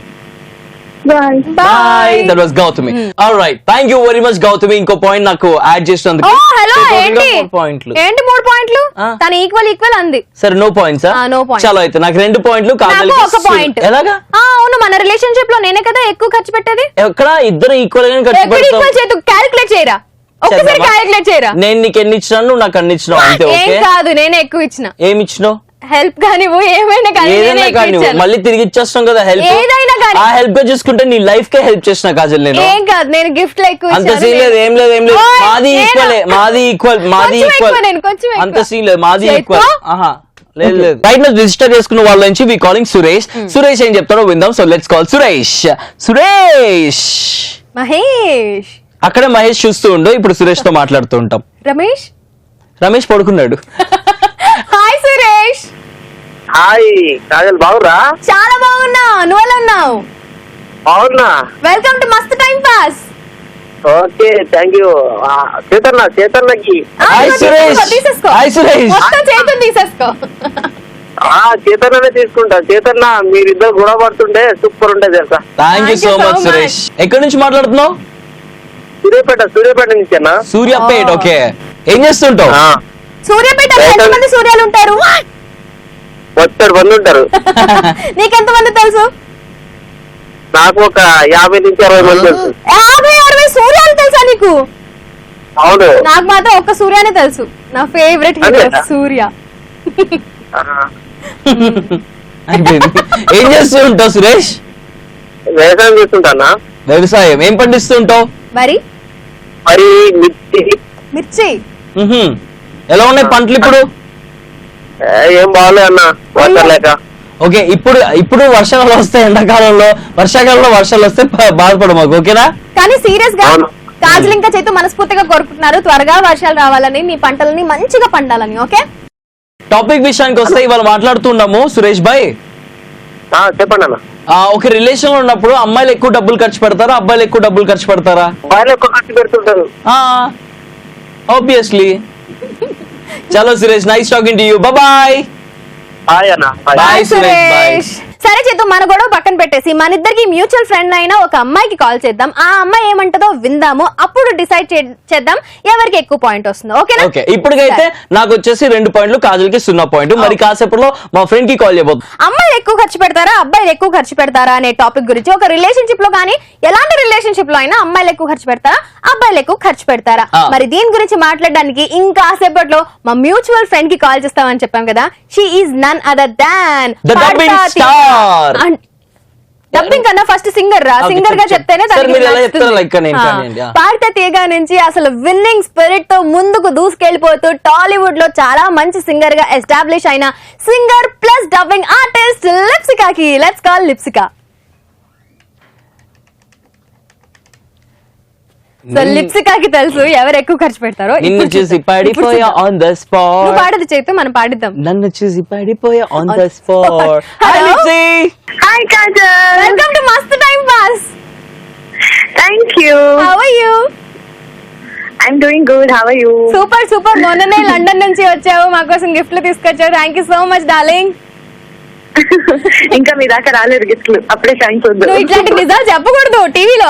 Bye. That was Gautami. Alright, thank you very much Gautami. ఇంకో పాయింట్ నాకు యాడ్ చేసినందుకు. ఓ హలో, So, total గా ఏంటి 4 పాయింట్లు. ఏంటి 3 పాయింట్లు? ఆ. తను ఈక్వల్ అంది. సరే, నో పాయింట్స్. no points. చలో అయితే నాకు 2 పాయింట్లు, నాకు కాజల్కి ఒక పాయింట్. ఎలాగా? అవును, మన రిలేషన్షిప్ లో నేనే కదా ఎక్కువ ఖర్చు పెట్టేది. ఎక్కడ ఇద్దరు ఈక్వల్ గానే ఖర్చు ఎక్కడ ఈక్వల్ పెడతాం. చేతు క్యాలిక్యులేట్ చేయరా? ఒక్కసారి చేద్దామా? క్యాలిక్యులేట్ చేయరా? నేను నీకు ఎన్ని ఇచ్చినా నువ్వు నాకు అన్ని ఇచ్చినావు అంతే. ఏం ఓకే, కాదు, నేనే ఎక్కువ ఇచ్చిన. ఏమి ఇచ్చినావు? హెల్ప్ కానివ్వు, ఏమైనా కానీ నేనే ఏదైనా ఎక్కువ కానీ ఇచ్చాను. మళ్ళీ తిరిగి ఇచ్చేస్తాం కదా హెల్ప్. ఏదైనా కానీ. ఆ హెల్ప్ గా చూసుకుంటే నీ లైఫ్ కే హెల్ప్ చేసిన కాజల్ నేను. ఏం కాదు, నేను గిఫ్ట్ లో ఎక్కువ అంత ఇచ్చాను. సీన్ లేదు, ఏం లేదు. ఓయ్, మాది నేను- ఈక్వలే, మాది ఈక్వల్. కొంచెం ఎక్కువ, నేను కొంచెం ఎక్కువ. అంత సీన్ లేదు, మాది చేత్తో? ఈక్వల్. ఆహా, లేదు లేదు. రైట్ నా రిజిస్టర్ చేసుకున్న వాళ్ళ నుంచి వి కాలింగ్ సురేష్. సురేష్ ఏం చెప్తాడో విందాం. So let's call Suresh. Suresh Mahesh. అక్కడే మహేష్ చూస్తూ ఉండు, ఇప్పుడు సురేష్ తో మాట్లాడుతూ ఉంటాం. రమేష్. రమేష్ పడుకున్నాడు. హాయ్ సురేష్. హాయ్ కాజల్, బాగురా? చాలా బాగున్నా, నువ్వు ఎలా ఉన్నావు? బాగున్నా. Welcome to Mast time pass. Okay, thank you. చేతన్నకి హాయ్ సురేష్. తీసేసుకో. హాయ్ సురేష్. మొత్తం చేతులు తీసేసుకో. చేతన్ననే తీసుకుంటా. చేతన్న మీరిద్దరు గొడవ పడుతుంటే సూపర్ ఉంటే తెలుసా. Thank you so much Suresh. ఎక్కడి నుంచి మాట్లాడుతున్నావు? సూర్యాపేట నుంచి అన్న. సూర్యాపేట్. ఓకే, ఏం చేస్తుంటావు? సూర్యాపేటలో ఎంతమంది సూర్యాలు ఉంటారు? వచ్చారు మంది ఉంటారు. నీకెంత మంది తెలుసు? నాకు ఒక 50 నుంచి 60 మంది తెలుసు. 50-60 సూర్యాలు తెలుసా నీకు? అవును. నాకు మాత్రం ఒక్క సూర్యానే తెలుసు, నా ఫేవరెట్ హీరో అదేనా? సూర్య. ఆహా. అయిపోయింది. ఏం చేస్తూ ఉంటావు సురేష్? వ్యవసాయం చేస్తుంటానా. వ్యవసాయం ఏం పండిస్తూ ఉంటావు? మరి మిర్చి. ఎలా ఉన్నాయి పంటలు ఇప్పుడు? ఏం బాగలే అన్న, వర్షం లేక. ఓకే, ఇప్పుడు వర్షాలు వస్తాయి ఎండాకాలంలో. వర్షాకాలంలో వర్షాలు వస్తే బాధపడు మాకు, ఓకేనా? కానీ సీరియస్ గా అవును. కాజల్ ఇంకా చేతు మనస్ఫూర్తిగా కోరుకుంటున్నారు త్వరగా వర్షాలు రావాలని, మీ పంటలని మంచిగా పండాలని. ఓకే, టాపిక్ విషయానికి వస్తే ఇవాళ మాట్లాడుతున్నాము సురేష్ భాయ్. చెప్పండి అన్న. ఒక రిలేషన్ లో ఉన్నప్పుడు అమ్మాయిలు ఎక్కువ డబ్బులు ఖర్చు పెడతారా, అబ్బాయిలు ఎక్కువ డబ్బులు ఖర్చు పెడతారా? వాళ్ళు ఎక్కువ ఖర్చు పెడుతుంటారు. ఆబ్వియస్లీ. చలో Suresh, nice talking to you. Bye. Hi అన్న. Bye. బాయ్ సురేష్, సురేష్. సరే చేతు, మన గొడవ పక్కన పెట్టేసి మన ఇద్దరికి మ్యూచువల్ ఫ్రెండ్ అయిన ఒక అమ్మాయికి కాల్ చేద్దాం. ఆ అమ్మాయి ఏమంటదో విందాము, అప్పుడు డిసైడ్ చేద్దాం ఎవరికి ఎక్కువ పాయింట్ వస్తుందో. ఓకేనా? ఓకే, ఇప్పటికైతే నాకు వచ్చేసి 2 పాయింట్లు, కాజల్ కి 0 పాయింట్. మరి కాసేపట్లో మా ఫ్రెండ్ కి కాల్ చేయబోతుంది. అమ్మాయిలు ఎక్కువ ఖర్చు పెడతారా, అబ్బాయిలు ఎక్కువ ఖర్చు పెడతారా అనే టాపిక్ గురించి. ఒక రిలేషన్షిప్ లో కానీ ఎలాంటి రిలేషన్షిప్ లో అయినా అమ్మాయిలు ఎక్కువ ఖర్చు పెడతారా, అబ్బాయిలు ఎక్కువ ఖర్చు పెడతారా? మరి దీని గురించి మాట్లాడడానికి ఇంకాసేపట్లో మా మ్యూచువల్ ఫ్రెండ్ కి కాల్ చేస్తామని చెప్పాం కదా. She is none other than The dubbing star. Dubbing కన్నా ఫస్ట్ సింగర్ రా. Okay, సింగర్ గా చెప్పు. చెప్తేనే Sir, మీరు ఎలా చెప్తారో like నేను కానివ్వండి. పాడిత తీగ నుంచి అసలు విన్నింగ్ స్పిరిట్ తో ముందుకు దూసుకెళ్లిపోతూ టాలీవుడ్ లో చాలా మంచి సింగర్ గా ఎస్టాబ్లిష్ అయిన సింగర్ ప్లస్ డబ్బింగ్ ఆర్టిస్ట్ లిప్సికాకి లెట్స్ కాల్ లిప్సికా. సో లిప్సికాకి తెలుసు ఎవరు ఎక్కువ ఖర్చు పెడతారో. నిన్ను చూసి పడిపోయా ఆన్ ద స్పాట్. నువ్వు పాడదు చేస్తే మనం పాడిద్దాం. నన్ను చూసి పడిపోయా on the spot. Hi Lipsi. Hi Kajal. Welcome to Mast time pass. Thank you. How are you? I'm doing good. How are you? Super super. మొన్ననే లండన్ నుంచి వచ్చావు, మా కోసం గిఫ్ట్లు తీసుకొచ్చావు. Thank you so much darling. ఇంకా మీ దాకా రాలేదు గిఫ్ట్లు, అప్పుడే థ్యాంక్స్ వద్దు. నువ్వు ఇట్లాంటి నిజాలు చెప్పకూడదు టీవీలో.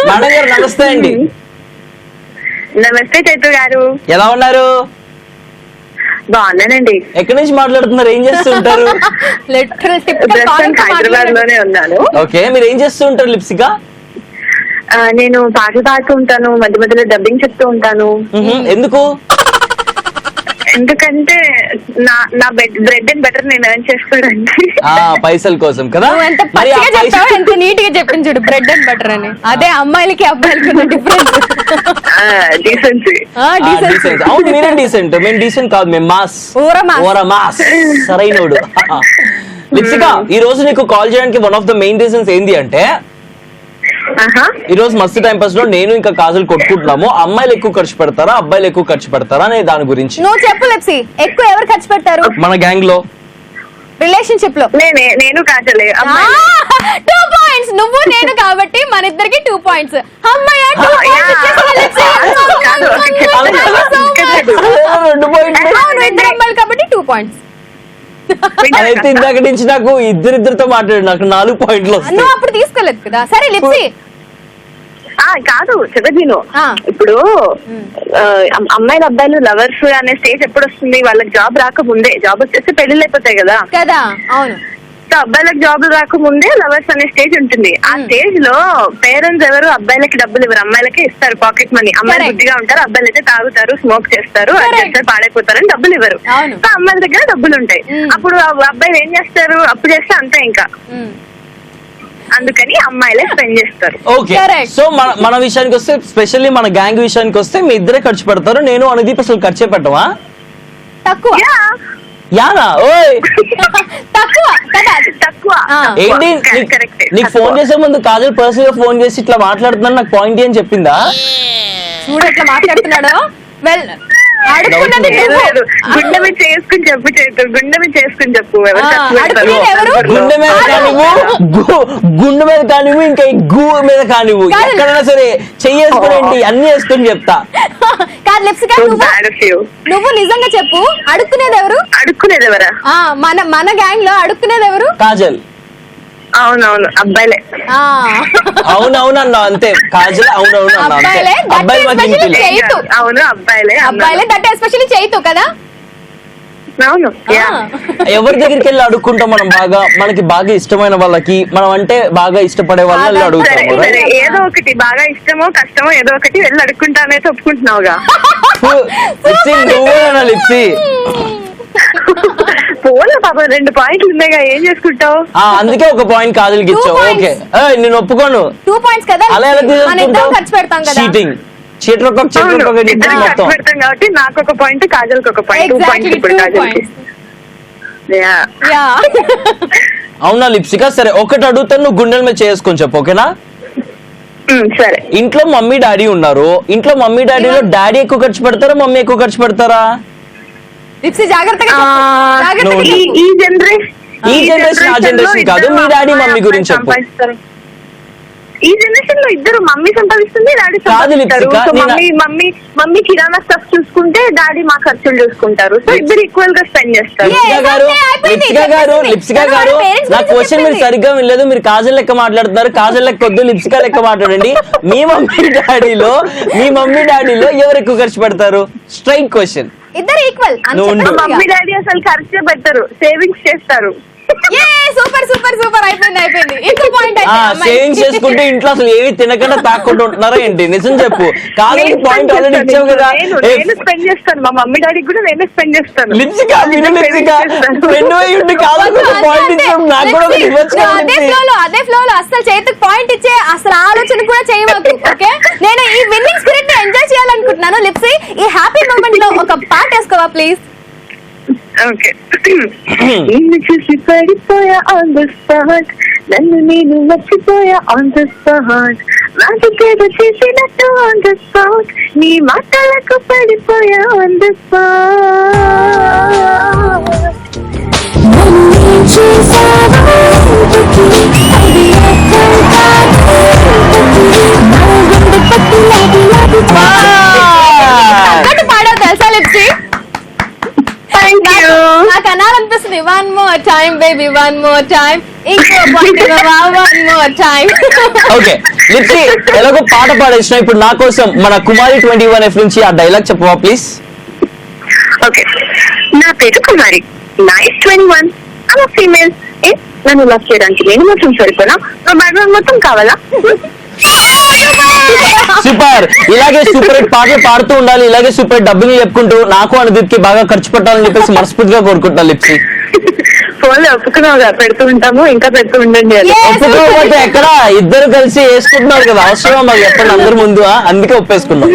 మేడం గారు నమస్తే అండి. నమస్తే చైతు గారు. ఎలా ఉన్నారు? బాగున్నానండి. ఎక్కడి నుంచి మాట్లాడుతున్నారు, ఏం చేస్తూ ఉంటారు? లిటరల్ ప్రస్తుతం హైదరాబాద్ లోనే ఉన్నాను. ఓకే, మీరు ఏం చేస్తూ ఉంటారు లిప్సికా? నేను పాటలు పాడుతూ ఉంటాను, మధ్య మధ్యలో డబ్బింగ్ చెప్తూ ఉంటాను. ఎందుకు? ఎందుకంటే నా బ్రెడ్ అండ్ బటర్ నేను ఏం చేస్తాడండి. పైసల కోసం కదా. నువ్వు ఎంత మరి ఆ పచ్చిగా పైసలు- చెప్తావు, ఎంత నీట్ గా చెప్పింది చూడు, బ్రెడ్ అండ్ బటర్ అని. అదే అమ్మాయిలకి అబ్బాయిలకి ఉన్న డిఫరెన్స్. డీసెన్సీ. decent. అవును మీరే డీసెంట్, మేము డీసెంట్ కాదు, మేము మాస్. ఊర మాస్ సరైనోడు. లిప్సిక, ఈ రోజు నీకు కాల్ చేయడానికి one of the main reasons ఏంది అంటే, ఈ రోజు మస్తు టైం పాస్ లో నేను ఇంకా కాజల్ కొట్టుకుంటున్నాము. అమ్మాయిలు ఎక్కువ ఖర్చు పెడతారా, అబ్బాయిలు ఎక్కువ ఖర్చు పెడతారా అనే దాని గురించి. నువ్వు చెప్పు లిప్సీ, ఎక్కువ ఎవరు ఖర్చు పెడతారు మన గ్యాంగ్ లో రిలేషన్షిప్ లో? నేను కాచలే 2 పాయింట్స్, నువ్వు నేను కాబట్టి మన ఇద్దరికి 2 పాయింట్స్. అమ్మాయి 2 పాయింట్స్ ఇచ్చేసావా లిప్సీ? కాదు, రెండు పాయింట్లు. అవును, ఇద్దరు అమ్మాయిలు కాబట్టి 2 పాయింట్స్. అదైతే ఇందాక నుంచి నాకు ఇద్దరితో మాట్లాడు, నాకు 4 పాయింట్లు వస్తాయి. నువ్వు అప్పుడు తీసుకోలేదు కదా. సరే లిప్సీ, కాదు చెప్పేది నేను. ఇప్పుడు అమ్మాయిలు అబ్బాయిలు లవర్స్ అనే స్టేజ్ ఎప్పుడు వస్తుంది? వాళ్ళకి జాబ్ రాకముందే. జాబ్ వచ్చేస్తే పెళ్లిళ్ళు అయిపోతాయి కదా. కదా, అవును. సో అబ్బాయిలకు జాబ్ రాకముందే లవర్స్ అనే స్టేజ్ ఉంటుంది. ఆ స్టేజ్ లో పేరెంట్స్ ఎవరు అబ్బాయిలకి డబ్బులు ఇవ్వరు, అమ్మాయిలకే ఇస్తారు పాకెట్ మనీ. అమ్మాయిలు బుద్ధిగా ఉంటారు, అబ్బాయిలు అయితే తాగుతారు, స్మోక్ చేస్తారు, చేస్తారు, పాడైపోతారని డబ్బులు ఇవ్వరు. సో అమ్మాయిల దగ్గర డబ్బులు ఉంటాయి. అప్పుడు అబ్బాయిలు ఏం చేస్తారు? అప్పు చేస్తే అంతే ఇంకా. అందుకని అమ్మాయిలే స్పెండ్ చేస్తారు. ఓకే, సో మన విషయానికి వస్తే, స్పెషల్లీ మన గ్యాంగ్ విషయానికి వస్తే, మీ ఇద్దరే ఖర్చు పెడతారు. నేను అనుదీప్ అసలు ఖర్చే పెట్టవా? తక్కువ. యానా? ఓయ్ తక్కువ కదా, తక్కువ. ఏంటి, నీకు ఫోన్ చేసే ముందు కాజల్ పర్సనల్ గా ఫోన్ చేసి ఇట్లా మాట్లాడుతున్నాను, నాకు పాయింట్ అని చెప్పిందా? చూడు ఎట్లా మాట్లాడుతున్నాడు. వెల్, అడుగుతున్నది నువ్వు. గుండె మీద చేసుకుని చెప్పు, చేతు గుండె మీద చేసుకుని చెప్పు. గుండె మీద కానివ్వు, గుండె మీద కానివ్వు, ఇంకా గు మీద కానివ్వు, ఎక్కడైనా సరే చెయ్యేసుకునేంటి అన్ని వేసుకుని చెప్తా. కాదు లిప్సిక, నువ్వు నిజంగా చెప్పు, అడుక్కునేది ఎవరు? అడుక్కునేది ఎవరా? మన గ్యాంగ్ లో అడుక్కునేది ఎవరు? కాజల్. అవునవును, అబ్బాయిలే. అవునవును అన్నా అంతే. కాజల్ అవునవును అన్నా అంతే. అబ్బాయి అవును, అబ్బాయిలే. దట్ ఎస్పెషల్లీ చైతు కదా. అవును. ఎవరి దగ్గరికి వెళ్ళి అడుక్కుంటాం మనం? బాగా మనకి బాగా ఇష్టమైన వాళ్ళకి, మనం అంటే బాగా ఇష్టపడే వాళ్ళని అడుగుతాము. ఏదో ఒకటి బాగా ఇష్టమో కష్టమో ఏదో ఒకటి వెళ్ళి అడుక్కుంటానైతే ఒప్పుకుంటున్నావుగా. నువ్వేనా లిప్సీ? పోలే పాప, 2 పాయింట్లు ఉన్నాయిగా, ఏం చేసుకుంటావు? అందుకే ఒక పాయింట్ కాజల్కి ఇచ్చావు. ఓకే, నేను ఒప్పుకోను. 2 పాయింట్స్ కదా. అలా ఎలా తీసుకుంటావు? ఖర్చు పెడతాం కదా. చీటింగ్. చీటర్ ఖర్చు పెడతాం కాబట్టి నాకు ఒక పాయింట్, కాజల్కి ఒక పాయింట్. 2 పాయింట్స్ ఇప్పుడు కాజల్కి. అవునా లిప్సిక? సరే, ఒకటి అడుగుతాను, నువ్వు గుండెల మీద చేసుకొని చెప్పు, ఓకేనా? సరే. ఇంట్లో మమ్మీ డాడీ ఉన్నారు. ఇంట్లో మమ్మీ డాడీలో డాడీ ఎక్కువ ఖర్చు పెడతారా, మమ్మీ ఎక్కువ ఖర్చు పెడతారా? జాగ్రత్తగా ఈ జనరేషన్ ఆ జనరేషన్ కాదు, మీ డాడీ మమ్మీ గురించి చెప్పు. ఈ జనరేషన్ లో ఇద్దరు, మమ్మీ సంపాదిస్తుంది, డాడీ సంపాదిస్తారు. మమ్మీ కిరాణా స్టఫ్ చూసుకుంటే డాడీ మా ఖర్చులు చూసుకుంటారు. సో ఇద్దరు ఈక్వల్ గా స్పెండ్ చేస్తారు. లిప్సిక గారు నా క్వశ్చన్ మీరు సరిగ్గా వినలేదు. మీరు కాజల్ లెక్క మాట్లాడుతున్నారు. కాజల్ లెక్క వద్దు, లిప్సిక లెక్క మాట్లాడండి. మీ మమ్మీ డాడీలో ఎవరు ఎక్కువ ఖర్చు పెడతారు? Straight question. ఇద్దరు ఈక్వల్. మమ్మీ డాడీ అసలు ఖర్చు పెట్టరు, సేవింగ్స్ చేస్తారు. సూపర్ అయిపోయింది. ఇంకో పాయింట్ సేవింగ్స్ చేసుకుంటే ఇంట్లో అసలు ఏవి తినకుండా తాక్కుంటూ ఉంటున్నారా ఏంటి? నిజం చెప్పు. కాదు, పాయింట్ ఆల్రెడీ ఇచ్చావు కదా. నేను స్పెండ్ చేస్తాను, మా మమ్మీ డాడీ కూడా నేనే స్పెండ్ చేస్తాను. లిప్సిక అదే ఫ్లో లో అసలు చేతికి పాయింట్ ఇచ్చే అసలు ఆలోచన కూడా చేయవచ్చు. ఓకే, నేను ఈ విన్నింగ్ స్పిరిట్ ని ఎంజాయ్ చేయాలనుకుంటున్నాను. లిప్సీ, ఈ హ్యాపీ మూమెంట్ లో ఒక పాట వేసుకోవా ప్లీజ్? ఓకే. నిన్ను చూసి పడిపోయా ఆన్ ద స్పాట్, నన్ను నేను మర్చిపోయా ఆన్ ద స్పాట్, నాకేదో చేసినట్టు ఆన్ ద స్పాట్, నీ మాటలకు పడిపోయా ఆన్ ద స్పాట్. పాడవు తెలుసా లిప్సీ? నాకు అనాలనిపిస్తుంది. 1 more time baby, 1 more time. ఇంకో పాయింట్, 1 more time. ఓకే లిప్సీ, ఎలాగో పాట పాడేసిన, ఇప్పుడు నా కోసం మన కుమారి 21F నుంచి ఆ డైలాగ్ చెప్పవా ప్లీజ్? ఓకే. నా పేరు కుమారి, నా ఏజ్ 21. I'm a female. నన్ను లవ్ చేయడానికి నేను మొత్తం సరిపోనా? నా బ్యాక్గ్రౌండ్ మొత్తం కావాలా? సూపర్. ఇలాగే సూపర్ హిట్ పాటలు పాడుతూ ఉండాలి, ఇలాగే సూపర్ హిట్ డబ్బులు చెప్పుకుంటూ నాకు అనుదిత్కి బాగా ఖర్చు పెట్టాలని చెప్పేసి మనస్ఫూర్తిగా కోరుకుంటున్నాను లిప్సీ. ఫోన్ లో ఒప్పుకున్నావుగా, పెడుతూ ఉంటాము, ఇంకా పెడుతూ ఉండండి అది. ఒప్పుకోకపోతే ఎక్కడ ఇద్దరు కలిసి వేసుకుంటున్నారు కదా, అవసరం మాకు చెప్పండి అందరి ముందు, అందుకే ఒప్పేసుకున్నాం.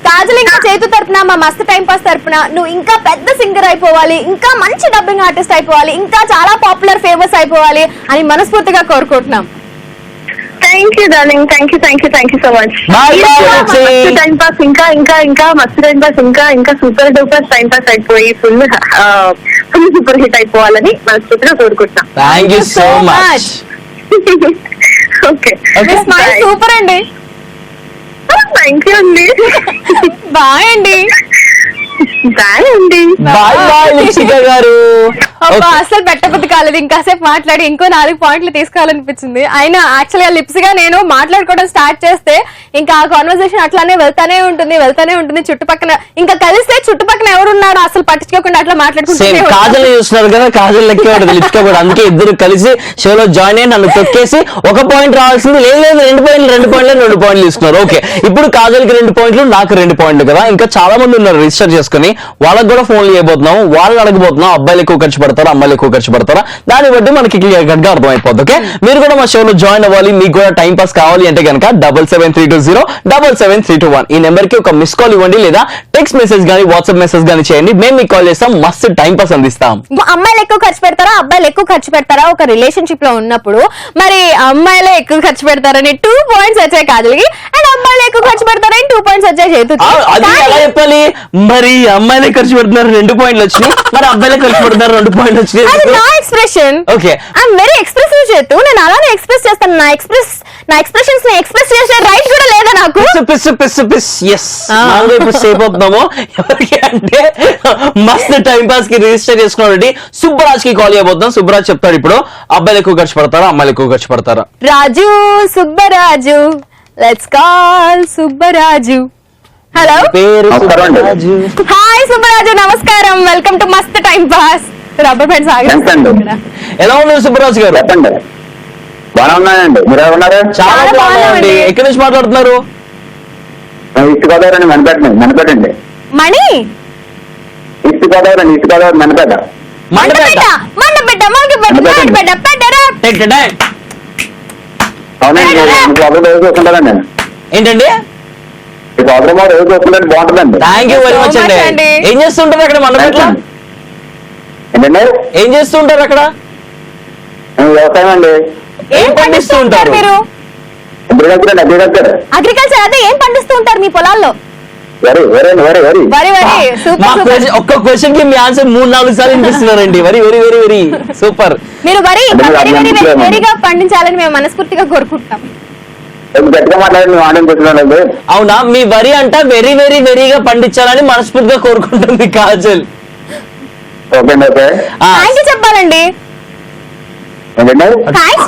కాజల్ ఇంకా చేతు తరపున మా మస్తు టైం పాస్ తరపున నువ్వు ఇంకా పెద్ద సింగర్ అయిపోవాలి, ఇంకా మంచి డబ్బింగ్ ఆర్టిస్ట్ అయిపోవాలి, ఇంకా చాలా పాపులర్ ఫేమస్ అయిపోవాలి అని మనస్ఫూర్తిగా కోరుకుంటున్నాం. Thank you darling, thank you so much. Bye, bye, మస్తు Lipsy. టైం పాస్ ఇంకా మస్తు టైం పాస్ ఇంకా సూపర్ డూపర్ టైం పాస్ అయిపోయి ఫుల్ సూపర్ హిట్ అయిపోవాలని మనస్ఫూర్తిగా కోరుకుంటున్నాం. Thank you so much. Okay, smile super అండి. థ్యాంక్ యూ అండి. బాయ్ అండి. బాయ్ అండి. బాయ్ బాయ్ లిప్సిక గారు. అబ్బా అసలు పెట్టబుద్ధి కాలేదు, ఇంకాసేపు మాట్లాడి ఇంకో 4 పాయింట్లు తీసుకోవాలనిపించింది. అయినా యాక్చువల్గా లిప్స్గా నేను మాట్లాడుకోవడం స్టార్ట్ చేస్తే ఇంకా ఆ కాన్వర్సేషన్ అట్లానే వెళ్తానే ఉంటుంది చుట్టుపక్కల, ఇంకా కలిస్తే చుట్టుపక్కల ఎవరున్నారో అసలు పట్టించుకోకుండా అట్లా మాట్లాడుకుంటే కాజల్ చూస్తున్నారు కదా, కాజల్ లెక్కే ఉంటుంది లిప్సిక కూడా, అందుకే ఇద్దరు కలిసి షోలో జాయిన్ అయ్యి నన్ను తొక్కేసి ఒక పాయింట్ రావాల్సింది లేదు 2 పాయింట్లు ఇస్తున్నారు. ఓకే, ఇప్పుడు కాజల్ కి 2 పాయింట్లు, నాకు 2 పాయింట్లు కదా. ఇంకా చాలా మంది ఉన్నారు రిజిస్టర్ చేసుకుని, వాళ్ళకి కూడా ఫోన్లు చేయబోతున్నాం, వాళ్ళని అడగబోతున్నాం అబ్బాయిలు ఎక్కువ ఖర్చు పెడతారా అమ్మాయిలు ఎక్కువ ఖర్చు పెడతారా, దాన్ని బట్టి మనకి క్లియర్ కట్ గా అర్థమైపోద్ది. ఓకే, మీరు కూడా మా షోలో జాయిన్ అవ్వాలి, మీకు కూడా టైం పాస్ కావాలి అంటే కనుక 7732077321 ఈ నెంబర్ కి ఒక మిస్ కాల్ ఇవ్వండి, లేదా టెక్స్ట్ మెసేజ్ గానీ వాట్సాప్ మెసేజ్ గానీ చేయండి, మేము మీకు కాల్ చేస్తాం, మస్తు టైం పాస్ అందిస్తాం. అమ్మాయిలు ఎక్కువ ఖర్చు పెడతారా అబ్బాయిలు ఎక్కువ ఖర్చు పెడతారా ఒక రిలేషన్షిప్ లో ఉన్నప్పుడు? మరి అమ్మాయిలే ఎక్కువ ఖర్చు పెడతారని 2 పాయింట్స్ వచ్చాయి కాజల్కి, అండ్ అబ్బాయిలు ఎక్కువ ఖర్చు పెడతారని 2 పాయింట్స్ వచ్చాయి చేతుకి. అది ఎలా చెప్పాలి మరి? అమ్మాయిలే ఖర్చు పెడుతున్నారు 2 పాయింట్లు వచ్చినాయి, మరి అబ్బాయిలే ఖర్చు పెడుతున్నారు 2 పాయింట్లు వచ్చినాయి. అది నా expression. Okay, I'm very expressive చేతు, నేను అలానే ఎక్స్ప్రెస్ చేస్తాను. నా ఎక్స్ప్రెషన్స్ ని ఎక్స్ప్రెస్ చేసే రైట్ కూడా లేదా నాకు? ఇప్పుడు సేపు అవుతున్నాము ఎవరికి అంటే మస్తు టైం పాస్ కి రిజిస్టర్ చేసుకున్నాడు సుబ్బరాజ్ కి కాల్ చేయబోతున్నాం. సుబ్బరాజ్ చెప్తాడు ఇప్పుడు అబ్బాయిలు ఎక్కువ ఖర్చు పడతారా అమ్మాయిలు ఎక్కువ ఖర్చు పడతారా. Raju Subbaraju, let's call Subbaraju. Hello, పేరు సుబ్బరాజు. హాయ్ సుబ్బరాజు, నమస్కారం, welcome to Mast time pass. Rubber bands ఎలా ఉన్నారు సుబ్బరాజు గారు? చెప్పండి. బాగా ఉన్నాయండి, మీరు ఎలా ఉన్నారు? చాలా బాగున్నాయండి. ఎక్కడి నుంచి మాట్లాడుతున్నారు? ఈస్ట్ గోదావరి అండి, మనపేటండి. మణి ఈస్ట్ గోదావరి మనపేట. అవునండి, మీ ప్రోగ్రామ్ రోజు చూసుకుంటారండి. ఏంటండి? ఈ ప్రోగ్రామ్ రోజు చూసుకుంటే బాగుంటుందండి. థ్యాంక్ యూ వెరీ మచ్ అండి. ఏం చేస్తుంటారు అక్కడ మండపేటలో? ఏంటండి? ఏం చేస్తుంటారు అక్కడ? వ్యవసాయం అండి. ఏం పండిస్తూ ఉంటారు మీరు? అగ్రికల్చర్. అదే ఏం పండిస్తూ ఉంటారు మీ పొలాల్లో? వరి. ఒక్క క్వశ్చన్ కి మీ ఆన్సర్ 3-4 సార్లు వినిపిస్తున్నారండి. Very super. మీరు వెరీగా పండించాలని మేము మనస్ఫూర్తిగా కోరుకుంటాం. అవునా, మీ వరి అంట వెరీగా పండించాలని మనస్ఫూర్తిగా కోరుకుంటుంది కాజల్. థ్యాంక్స్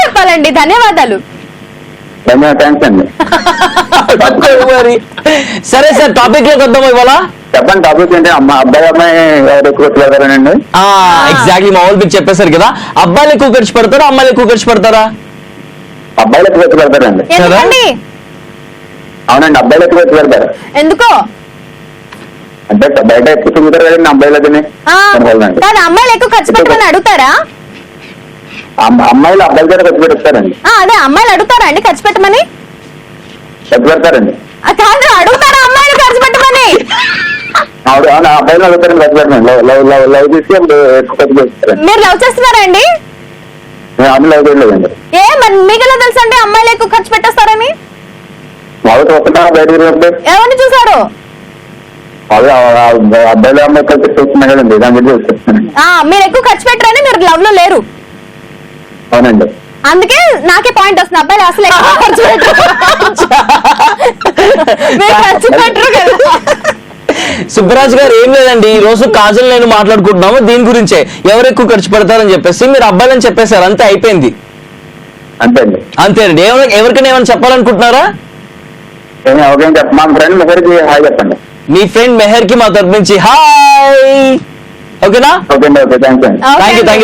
చెప్పాలండి, ధన్యవాదాలు. థ్యాంక్స్ అండి. సరే సార్, టాపిక్ లోకి వద్దాం ఇవాళ. చెప్పండి, టాపిక్ ఏంటి? అబ్బాయి అమ్మాయి ఎవరు ఎక్కువ పెడతారండి? ఎగ్జాక్ట్లీ మా వాళ్ళు మీకు చెప్పేశారు కదా. అబ్బాయిలు ఎక్కువ ఖర్చు పెడతారా అమ్మాయిలు ఎక్కువ ఖర్చు పెడతారా? అబ్బాయిలు ఎక్కువ ఖర్చు పెడతారండి. అవునండి, అబ్బాయిలు ఎక్కువ ఖర్చు పెడతారు. ఎందుకో అంటే బయట ఎక్కువ చూపుతారు కదండి అబ్బాయిలు. అమ్మాయిలు ఎక్కువ ఖర్చు పెట్టమని అడుగుతారా? అమ్మాయిలు అబ్బాయిల దగ్గర ఖర్చు పెడతారండి. అదే అమ్మాయిలు అడుగుతారా అండి ఖర్చు పెట్టమని? ఖర్చు పెడతారండి. అడుగుతారా అమ్మాయిలు ఖర్చు పెట్టమని? అబ్బాయిలు అడుగుతారని ఖర్చు పెట్టండి. లవ్ చేసి ఎక్కువ ఖర్చు పెడతారండి. మీరు లవ్ చేస్తున్నారా అండి? లవ్ చేయలేదండి. ఏ మరి మీకెలా తెలుసు అంటే అమ్మాయిలు ఎక్కువ ఖర్చు పెట్టేస్తారని? వాళ్ళు చూస్తున్నా బయట ఎవరిని చూసారు? అబ్బాయిలు అమ్మాయి కలిసి చూస్తున్నా కదండి, దాని గురించి చెప్తాను. మీరు ఎక్కువ ఖర్చు పెట్టరని మీరు లవ్ లో లేరు. అవునండి, అందుకే నాకే పాయింట్ వస్తుంది. అబ్బాయిలు అసలు ఎక్కువ ఖర్చు పెట్టరు కదా. సుబ్బరాజ్ గారు ఏం లేదండి, ఈ రోజు కాజల్ నేను మాట్లాడుకుంటున్నాము దీని గురించే, ఎవరు ఎక్కువ ఖర్చు పెడతారని చెప్పేసి మీరు అబ్బాయిలని చెప్పేశారు, అంతే అయిపోయింది. అంతేనండి. ఎవరికైనా ఏమైనా చెప్పాలనుకుంటున్నారా? మా ఫ్రెండ్ మెహర్కి హాయ్ చెప్పండి. మీ ఫ్రెండ్ మెహర్ కి మా తరపు నుంచి హాయ్. ఓకేనా?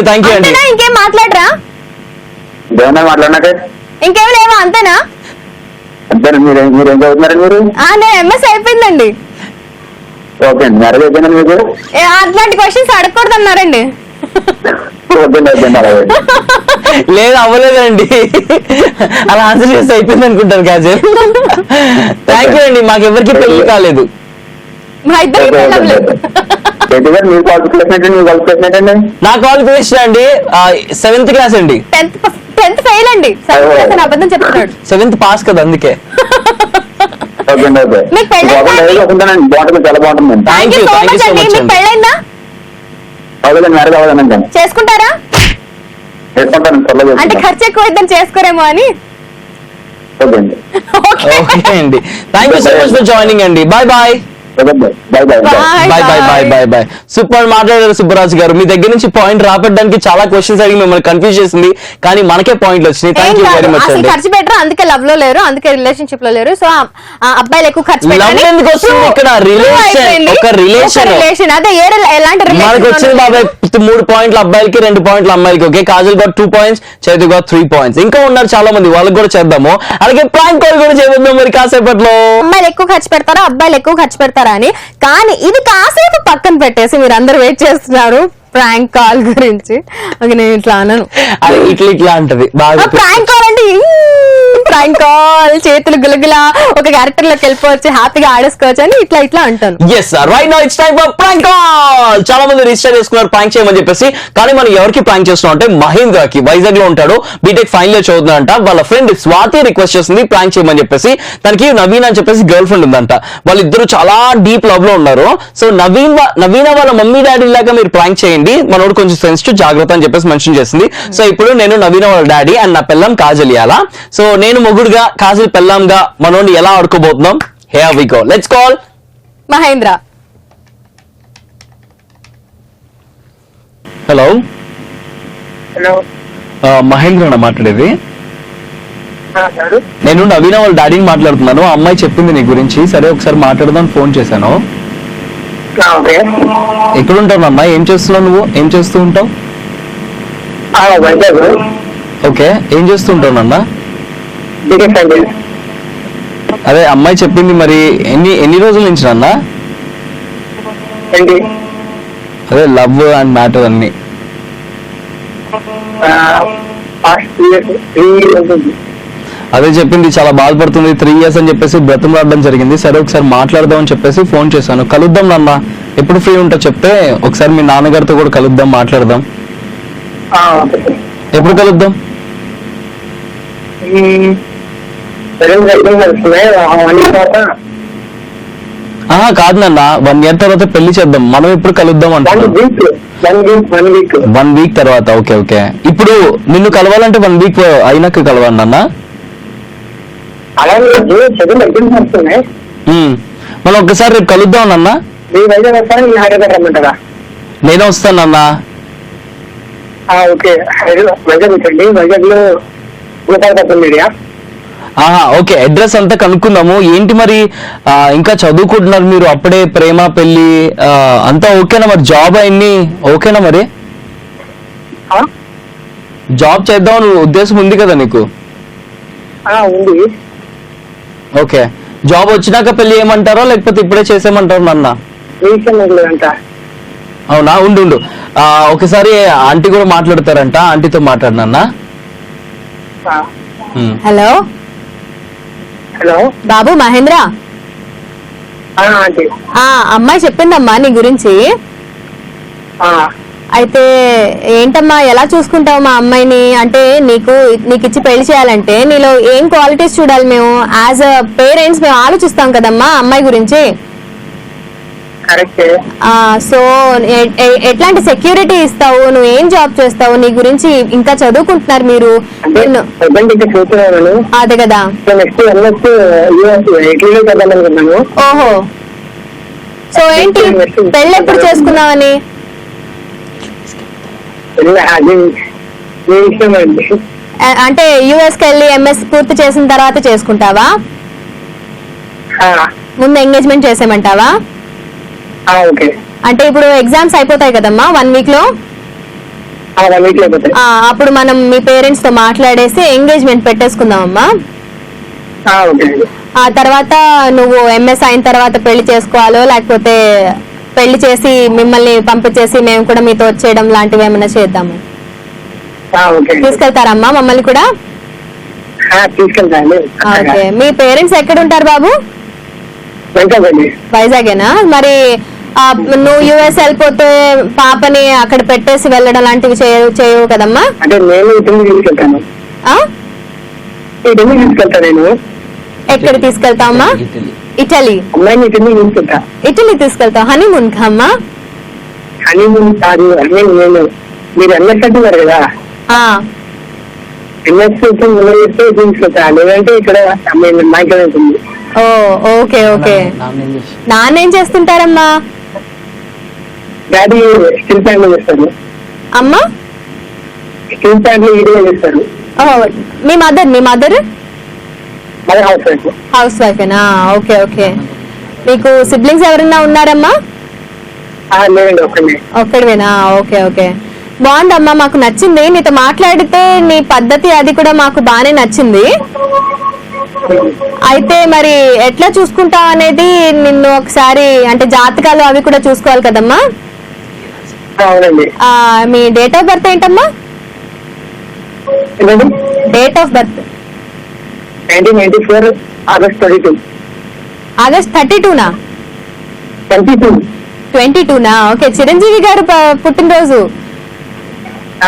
థ్యాంక్ యూ అండి. ఇంకేం మాట్లాడరా? మాట్లాడినాకే ఇంకేం లేవా అంతేనా? అంతే. మీరేం చదువుతున్నారండి మీరు? నేను ఎంఎస్ అయిపోయిందండి. ఓకే అండి. మ్యారేజ్ అయిపోయిందండి మీకు? అట్లాంటి క్వశ్చన్స్ అడగకూడదు అన్నారండి. లేదు అవ్వలేదండి, అలా ఆన్సర్ చేస్తే అయిపోయింది అనుకుంటారు కాజల్. థ్యాంక్ యూ అండి, మాకెవరికి పెళ్లి కాలేదు. మా ఇద్దరికి పెళ్ళం లేదు. నా క్వాలిఫికేషన్ అండి 7th క్లాస్ అండి. 10th ఫెయిల్ అండి. అబద్ధం చెప్తున్నాడు. 7th పాస్ కదా అందుకే. మీకు చాలా బాగుంటుందండి. థ్యాంక్ యూ సో మచ్ మీకు అండి. పెళ్ళైందా? మ్యారేజ్ అవ్వదండి. చేసుకుంటారా? అంటే ఖర్చు ఎక్కువ ఇద్దని చేసుకోరేమో అని. ఓకే అండి, thank you so much for joining అండి. Bye bye. Bye bye bye bye bye bye bye. Super మాట్లాడారు సుబ్బరాజు గారు. మీ దగ్గర నుంచి పాయింట్ రాపడానికి చాలా క్వశ్చన్స్ అడిగి మిమ్మల్ని కన్ఫ్యూజ్ చేసింది, కానీ మనకే పాయింట్లు వచ్చినాయి. థ్యాంక్ యూ వెరీ మచ్ అండి. ఖర్చు పెట్టరు, అందుకే లవ్ లో లేరు, అందుకే రిలేషన్షిప్ లో లేరు. సో అబ్బాయిలు ఎక్కువ ఖర్చు లవ్ ఎందుకు వస్తుంది ఇక్కడ? రిలేషన్, ఒక రిలేషన్. అదే ఎలాంటి మనకు వచ్చింది బాబాయ్ 3 పాయింట్లు అబ్బాయిలకి, 2 పాయింట్లు అమ్మాయిలకి. Okay, Kajal got 2 points, Chaitu got 3 points. ఇంకా ఉన్నారు చాలా మంది, వాళ్ళకి కూడా చేద్దాము. అలాగే ప్రాంక్ కాల్ కూడా చేద్దాం మరి కాసేపట్లో. అమ్మాయిలు ఎక్కువ ఖర్చు పెడతారా, అబ్బాయిలు ఎక్కువ ఖర్చు పెడతారా అని. కానీ ఇది కాసేపు పక్కన పెట్టేసి మీరు అందరు వెయిట్ చేస్తున్నారు ప్రాంక్ కాల్ గురించి. నేను ఇట్లా అనను, ఇట్లా అంటది బాగా. ప్రాంక్ కాల్ అంటే ప్రాంక్ కాల్, చేతులు గులగుల ఒక క్యారెక్టర్ లోకి వెళ్ళిపోవచ్చు, హ్యాపీగా ఆడేసుకోవచ్చు అని ఇట్లా అంటాను. Yes sir, right now it's time for prank call. చాలా మంది రిజిస్టర్ చేసుకున్నారు ప్రాంక్ చేయమని చెప్పేసి. కానీ మనం ఎవరికి ప్రాంక్ చేస్తున్నాం అంటే మహేంద్రకి. వైజాగ్ లో ఉంటాడు, బీటెక్ ఫైనల్ ఇయర్ చదువుతుందంట. వాళ్ళ ఫ్రెండ్ స్వాతి రిక్వెస్ట్ చేస్తుంది ప్రాంక్ చేయమని చెప్పేసి. తనకి నవీన్ అని చెప్పేసి గర్ల్ ఫ్రెండ్ ఉందంట. వాళ్ళిద్దరు చాలా డీప్ లవ్ లో ఉన్నారు. సో నవీన వాళ్ళ మమ్మీ డాడీ లాగా మీరు ప్రాంక్ చేయండి, మనోడు కొంచెం సెన్సిటివ్, జాగ్రత్త అని చెప్పేసి మెన్షన్ చేసింది. సో ఇప్పుడు నేను నవీన వాళ్ళ డాడీ అండ్ నా పిల్లం కాజల్ ఇయాలా. సో నేను మొగుడుగా, కాజల్ పెళ్ళంగా మనోడిని ఎలా ఆడుకోబోతున్నాం. Here we go. Let's call Mahendra. Hello hello. Mahendra మాట్లాడేది. నేను నవీన వాళ్ళ డాడీని మాట్లాడుతున్నాను. ఆ అమ్మాయి చెప్పింది నీ గురించి. సరే ఒకసారి మాట్లాడదాం ఫోన్ చేశాను. ఎక్కడ ఉంటావు అమ్మా? ఏం చేస్తున్నావు నువ్వు? ఏం చేస్తూ ఉంటావు? ఓకే, ఏం చేస్తూ ఉంటావు నాన్న? అదే అమ్మాయి చెప్పింది. మరి ఎన్ని రోజుల నుంచి నాన్న? అదే లవ్ అండ్ మ్యాటర్ అన్ని. అదే చెప్పింది, చాలా బాధపడుతుంది. 3 years అని చెప్పేసి బ్రతిమలాడడం జరిగింది. సరే ఒకసారి మాట్లాడదాం అని చెప్పేసి ఫోన్ చేశాను. కలుద్దాం నాన్న, ఎప్పుడు ఫ్రీ ఉంటా చెప్తే ఒకసారి మీ నాన్నగారితో కూడా కలుద్దాం, మాట్లాడదాం. ఎప్పుడు కలుద్దాం? కాదు నాన్న, 1 year తర్వాత పెళ్లి చేద్దాం. మనం ఎప్పుడు కలుద్దాం అంటే 1 week తర్వాత. Okay okay. ఇప్పుడు నిన్ను కలవాలంటే 1 week అయినాక కలవాలి నాన్న. మనం ఒక్కసారి రేపు కలుద్దాం నాన్న. నేను వస్తానన్న. ఓకే, అడ్రస్ అంతా కనుక్కుందాము. ఏంటి మరి ఇంకా చదువుకుంటున్నారు మీరు, అప్పుడే ప్రేమ పెళ్లి అంతా ఓకేనా? మరి జాబ్ అయింది ఓకేనా? మరి జాబ్ చేద్దాం ఉద్దేశం ఉంది కదా నీకు? ఓకే, జాబ్ వచ్చినాక పెళ్లి ఏమంటారో లేకపోతే ఇప్పుడే చేసేయమంటారు నాన్న? అవునా, ఉండు ఒకసారి ఆంటీ కూడా మాట్లాడతారంట, ఆంటీతో మాట్లాడినా. హలో హలో బాబు మహేంద్ర. అమ్మాయి చెప్పిందమ్మా నీ గురించి. అయితే ఏంటమ్మా, ఎలా చూసుకుంటావు మా అమ్మాయిని? అంటే నీకు ఇచ్చి పెళ్లి చేయాలంటే నీలో ఏం క్వాలిటీస్ చూడాలి? మేము యాజ్ అ పేరెంట్స్ మేము ఆలోచిస్తాం కదమ్మా అమ్మాయి గురించి. సో ఎట్లాంటి సెక్యూరిటీ ఇస్తావు? నువ్వు ఏం జాబ్ చేస్తావు? నీ గురించి ఇంకా చదువుకుంటున్నారు మీరు. అదే కదా. ఓహో, సో ఏంటి పెళ్ళి ఎప్పుడు చేసుకున్నావని? అంటే యుఎస్ కి వెళ్ళి ఎంఎస్ పూర్తి చేసిన తర్వాత చేసుకుంటావా? ముందు ఎంగేజ్మెంట్ చేసేమంటావా? ఓకే. అంటే ఇప్పుడు ఎగ్జామ్స్ అయిపోతాయి కదమ్మా 1 week లో. 1 week లో అయిపోతాయి. అప్పుడు మనం మీ పేరెంట్స్ తో మాట్లాడేసి ఎంగేజ్మెంట్ పెట్టేసుకుందామమ్మా. ఓకే అండి. ఆ తర్వాత నువ్వు ఎంఎస్ అయిన తర్వాత పెళ్లి చేసుకోవాలో లేకపోతే పెళ్లి చేసి మిమ్మల్ని పంపించేసి మేము కూడా మీతో వచ్చేయడం లాంటివి ఏమైనా చేద్దాము. ఓకే అండి. తీసుకెళ్తారమ్మా మమ్మల్ని కూడా? తీసుకెళ్తా అండి. ఓకే. మీ పేరెంట్స్ ఎక్కడ ఉంటారు బాబు? వెళ్తామండి. వైజాగేనా? మరి నువ్వు యుఎస్ వెళ్ళిపోతే పాపని అక్కడ పెట్టేసి వెళ్ళడం లాంటివి చేయవు కదమ్మా? అంటే నేను ఇటలీ తీసుకెళ్తాను. ఇటలీ తీసుకెళ్తా నేను. ఎక్కడ తీసుకెళ్తావమ్మా? ఇటలీ. అమ్మాయిని ఇటలీ తీసుకెళ్తా. ఇటలీ తీసుకెళ్తావు హనీమూన్ కమ్మా? హనీమూన్ కాదు, నేను మీరు ఎంఎస్ అంటున్నారు కదా, ఎంఎస్ తీసుకెళ్తా. లేదంటే ఇక్కడ మా ఇక్కడ ఉంటుంది. ఓ ఓకే ఓకే. నాన్న ఏం చేస్తుంటారమ్మా? డాడీ స్టీల్ ప్లాంట్ లో చేస్తారు. అమ్మా? స్టీల్ ప్లాంట్ లో ఈడీగా చేస్తారు. మీ mother mother house wife. House వైఫేనా? Okay okay. మీకు సిబ్లింగ్స్ ఎవరైనా ఉన్నారమ్మా? లేదండి, ఒక్కడివేనా? Okay okay. బాగుందమ్మా, మాకు నచ్చింది. నీతో మాట్లాడితే నీ పద్ధతి అది కూడా మాకు బాగానే నచ్చింది. అయితే మరి ఎట్లా చూసుకుంటావు అనేది నిన్ను ఒకసారి అంటే జాతకాలు అవి కూడా చూసుకోవాలి కదమ్మా? అవునండి. మీ డేట్ ఆఫ్ బర్త్ ఏంటమ్మా? Date of birth 1994 August 32. August 32నా? 22నా? ఓకే. చిరంజీవి గారు పుట్టినరోజు.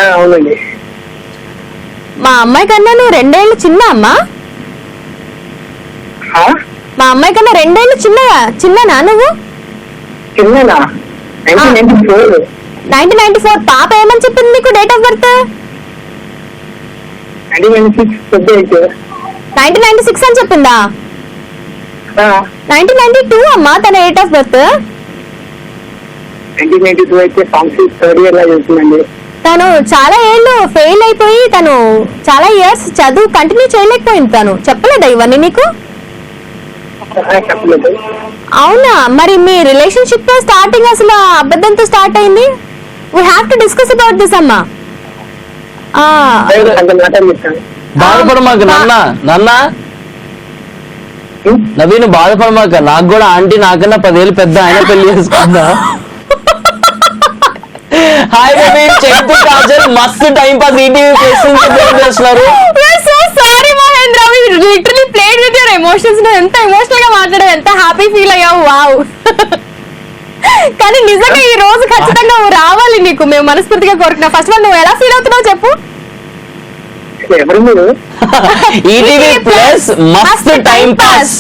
అవునండి. మా అమ్మాయి కన్నా నువ్వు 2 ఏళ్ళు చిన్న అమ్మా. మా అమ్మాయి కన్నా 2 ఏళ్ళు చిన్ననా నువ్వు? చిన్ననా? 1994. పాప ఏమని చెప్పింది నీకు డేట్ ఆఫ్ బర్త్? 1996 అని చెప్పిందా? 1992 అమ్మా తన డేట్ ఆఫ్ బర్త్. 1992 అయితే థర్డ్ ఇయర్ లా చేస్తుందండి. తను చాలా ఏళ్ళు ఫెయిల్ అయిపోయి తను చాలా ఇయర్స్ చదువు కంటిన్యూ చేయలేకపోయింది. తను చెప్పలేదా ఇవన్నీ నీకు? చెప్పలేదు. అవునా? మరి మీ రిలేషన్షిప్ తో స్టార్టింగ్ అసలు అబద్ధంతో స్టార్ట్ అయింది. We have to discuss about this అమ్మా. బాధపడమాక నాన్న నవీన్, బాధపడమాక. నాకు కూడా ఆంటీ నాకన్నా 10 ఏళ్ళు పెద్ద, ఆయన పెళ్లి చేసుకుందా. హాయ్ నవీన్, చెప్తూ కాజల్ మస్తు టైం పాస్ ఈటీవీ చేస్తున్నారు. Literally played with your emotions. నువ్వు ఎంత ఎమోషనల్ గా మాట్లాడావు, ఎంత హ్యాపీ ఫీల్ అయ్యావు. వావ్. కానీ నిజంగా ఈ రోజు ఖచ్చితంగా నువ్వు రావాలి. నీకు మేము మనస్ఫూర్తిగా కోరుకున్నా. ఫస్ట్ ఆఫ్ ఆల్ నువ్వు ఎలా ఫీల్ అవుతున్నావు చెప్పు. ఈటీవీ ప్లస్ మస్తు టైం పాస్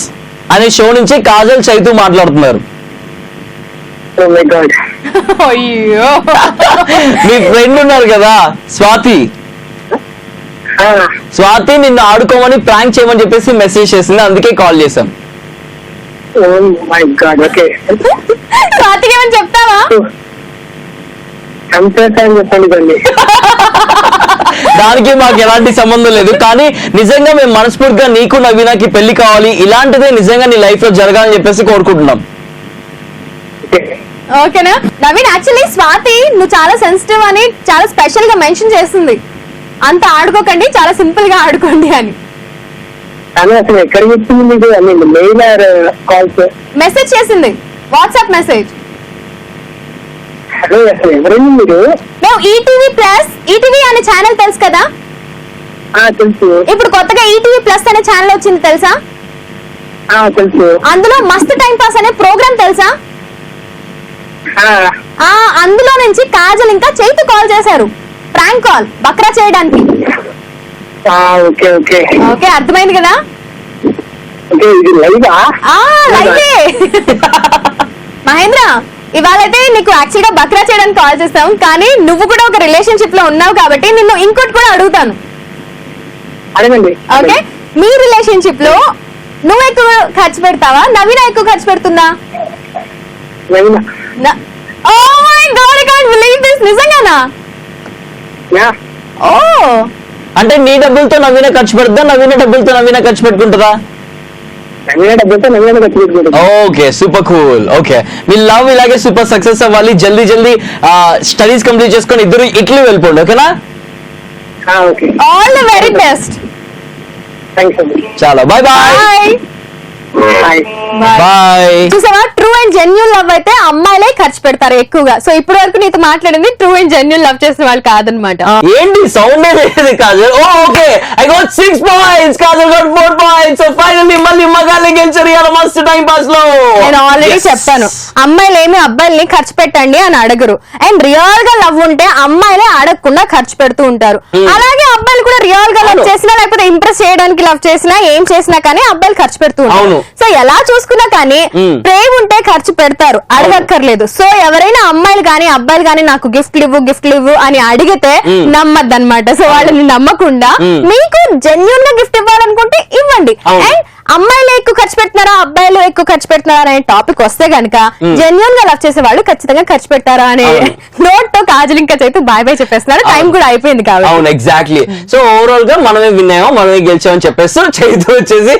అనే షో నుంచి కాజల్ చైతూ మాట్లాడుతున్నారు. అయ్యో, మీ ఫ్రెండ్ ఉన్నారు కదా స్వాతి, స్వాతి నిన్ను ఆడుకోమని ప్రాంక్ చేయమని చెప్పేసి మెసేజ్ చేసింది, అందుకే కాల్ చేశాం. స్వాతికి ఏమని చెప్తావా? చెప్పండి. దానికి మాకు ఎలాంటి సంబంధం లేదు. కానీ నిజంగా మేము మనస్ఫూర్తిగా నీకు నవీనాకి పెళ్లి కావాలి, ఇలాంటిదే నిజంగా నీ లైఫ్ లో జరగాలని చెప్పేసి కోరుకుంటున్నాం. ఓకేనా నవీన్? యాక్చువల్లీ స్వాతి నువ్వు చాలా సెన్సిటివ్ అని చాలా స్పెషల్ గా మెన్షన్ చేస్తుంది. అంత ఆడుకోకండి, చాలా సింపుల్ గా ఆడుకోండి అని. అసలు ఎక్కడ చెప్తుంది మీకు? Male or calls? మెసేజ్ చేసింది, వాట్సాప్ మెసేజ్. అసలు ఎవరండి మీరు? మేము ఈటీవీ ప్లస్, ఈటీవీ అనే ఛానల్ తెలుసు కదా? తెలుసు. ఇప్పుడు కొత్తగా ఈటీవీ ప్లస్ అనే ఛానల్ వచ్చింది తెలుసా? తెలుసు. అందులో మస్తు టైం పాస్ అనే ప్రోగ్రామ్ తెలుసా? అందులో నుంచి కాజల్ ఇంకా చైతు కాల్ చేశారు, ప్రాంక్ కాల్, బక్రా చేయడానికి. ఓకే, అర్థమైంది కదా? మహేంద్ర, ఇవాళైతే నీకు యాక్చువల్ గా బక్రా చేయడానికి కాల్ చేస్తాం, కానీ నువ్వు కూడా ఒక రిలేషన్షిప్ లో ఉన్నావు కాబట్టి నిన్ను ఇంకోటి కూడా అడుగుతాను. ఓకే, మీ రిలేషన్షిప్ లో నువ్వు ఎక్కువ ఖర్చు పెడతావా, నవీన ఎక్కువ ఖర్చు పెడుతుందా? Oh my God, I can't believe this. నిజంగానా? ఓ, అంటే నీ డబ్బులతో నవీన ఖర్చు పెడతా, నవీన డబ్బులతో నవీన ఖర్చు పెట్టుకుంటుందా? నవీన డబ్బులతో నవీన ఖర్చు పెట్టుకుంటాం. Okay super cool. ఓకే మీ లవ్ ఇలాగే సూపర్ సక్సెస్ అవ్వాలి, జల్దీ జల్దీ స్టడీస్ కంప్లీట్ చేసుకొని ఇద్దరు ఇట్లీ వెళ్ళిపోండి. ఓకేనా? Okay, all the very best. Thanks అండి. చాలా bye bye bye. Bye. Bye. చూసావా, ట్రూ అండ్ జెన్యూన్ లవ్ అయితే అమ్మాయిలే ఖర్చు పెడతారు ఎక్కువగా. సో ఇప్పటి వరకు నీతో మాట్లాడింది ట్రూ అండ్ జెన్యూన్ లవ్ చేసిన వాళ్ళు కాదనమాట. ఏంటి సౌండ్ లేదు Kajal? Okay I got 6 points, Kajal got 4 points. So finally మళ్ళీ మగాళ్ళే గెలిచారు ఇవాళ మస్తు టైం పాస్ లో. నేను ఆల్రెడీ చెప్పాను, అమ్మాయిలు ఏమి అబ్బాయిల్ని ఖర్చు పెట్టండి అని అడగరు. అండ్ రియల్ గా లవ్ ఉంటే అమ్మాయిలే అడగకుండా ఖర్చు పెడుతూ ఉంటారు. అలాగే అబ్బాయిలు కూడా రియల్ గా లవ్ చేసినా లేకపోతే ఇంప్రెస్ చేయడానికి లవ్ చేసినా ఏం చేసినా కానీ అబ్బాయిలు ఖర్చు పెడుతూ ఉంటారు. సో ఎలా చూసుకున్నా కానీ ప్రేమ ఉంటే ఖర్చు పెడతారు, అడగక్కర్లేదు. సో ఎవరైనా అమ్మాయిలు గానీ అబ్బాయిలు గానీ నాకు గిఫ్ట్లు ఇవ్వు అని అడిగితే నమ్మద్దన్నమాట. సో వాళ్ళని నమ్మకుండా మీకు జెన్యూన్ గా గిఫ్ట్ ఇవ్వాలనుకుంటే ఇవ్వండి. అండ్ అమ్మాయిలు ఎక్కువ ఖర్చు పెడుతున్నారా అబ్బాయిలు ఎక్కువ ఖర్చు పెడుతున్నారా అనే టాపిక్ వస్తే గనక జెన్యూన్ గా లవ్ చేసే వాళ్ళు ఖచ్చితంగా ఖర్చు పెట్టారా అనే నోట్ తో కాజల్ ఇంకా చైతు బాయ్ బాయ్ చెప్పేస్తున్నారు. టైం కూడా అయిపోయింది కాబట్టి. అవును ఎగ్జాక్ట్లీ. సో ఓవరాల్ గా మనమే విన్నామో మనమే గెలిచామని చెప్పేస్తూ చైతు వచ్చేసి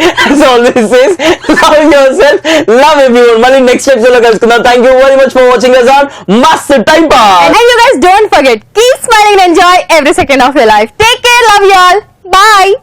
లవ్ ఎవ్రీవన్. మళ్ళీ నెక్స్ట్ ఎపిసోడ్ లో కలుసుకుందాం. Thank you very much for watching us on మస్త్ time pass. And you guys don't forget, keep smiling and enjoy every second of your life. Take care, love you all. Bye.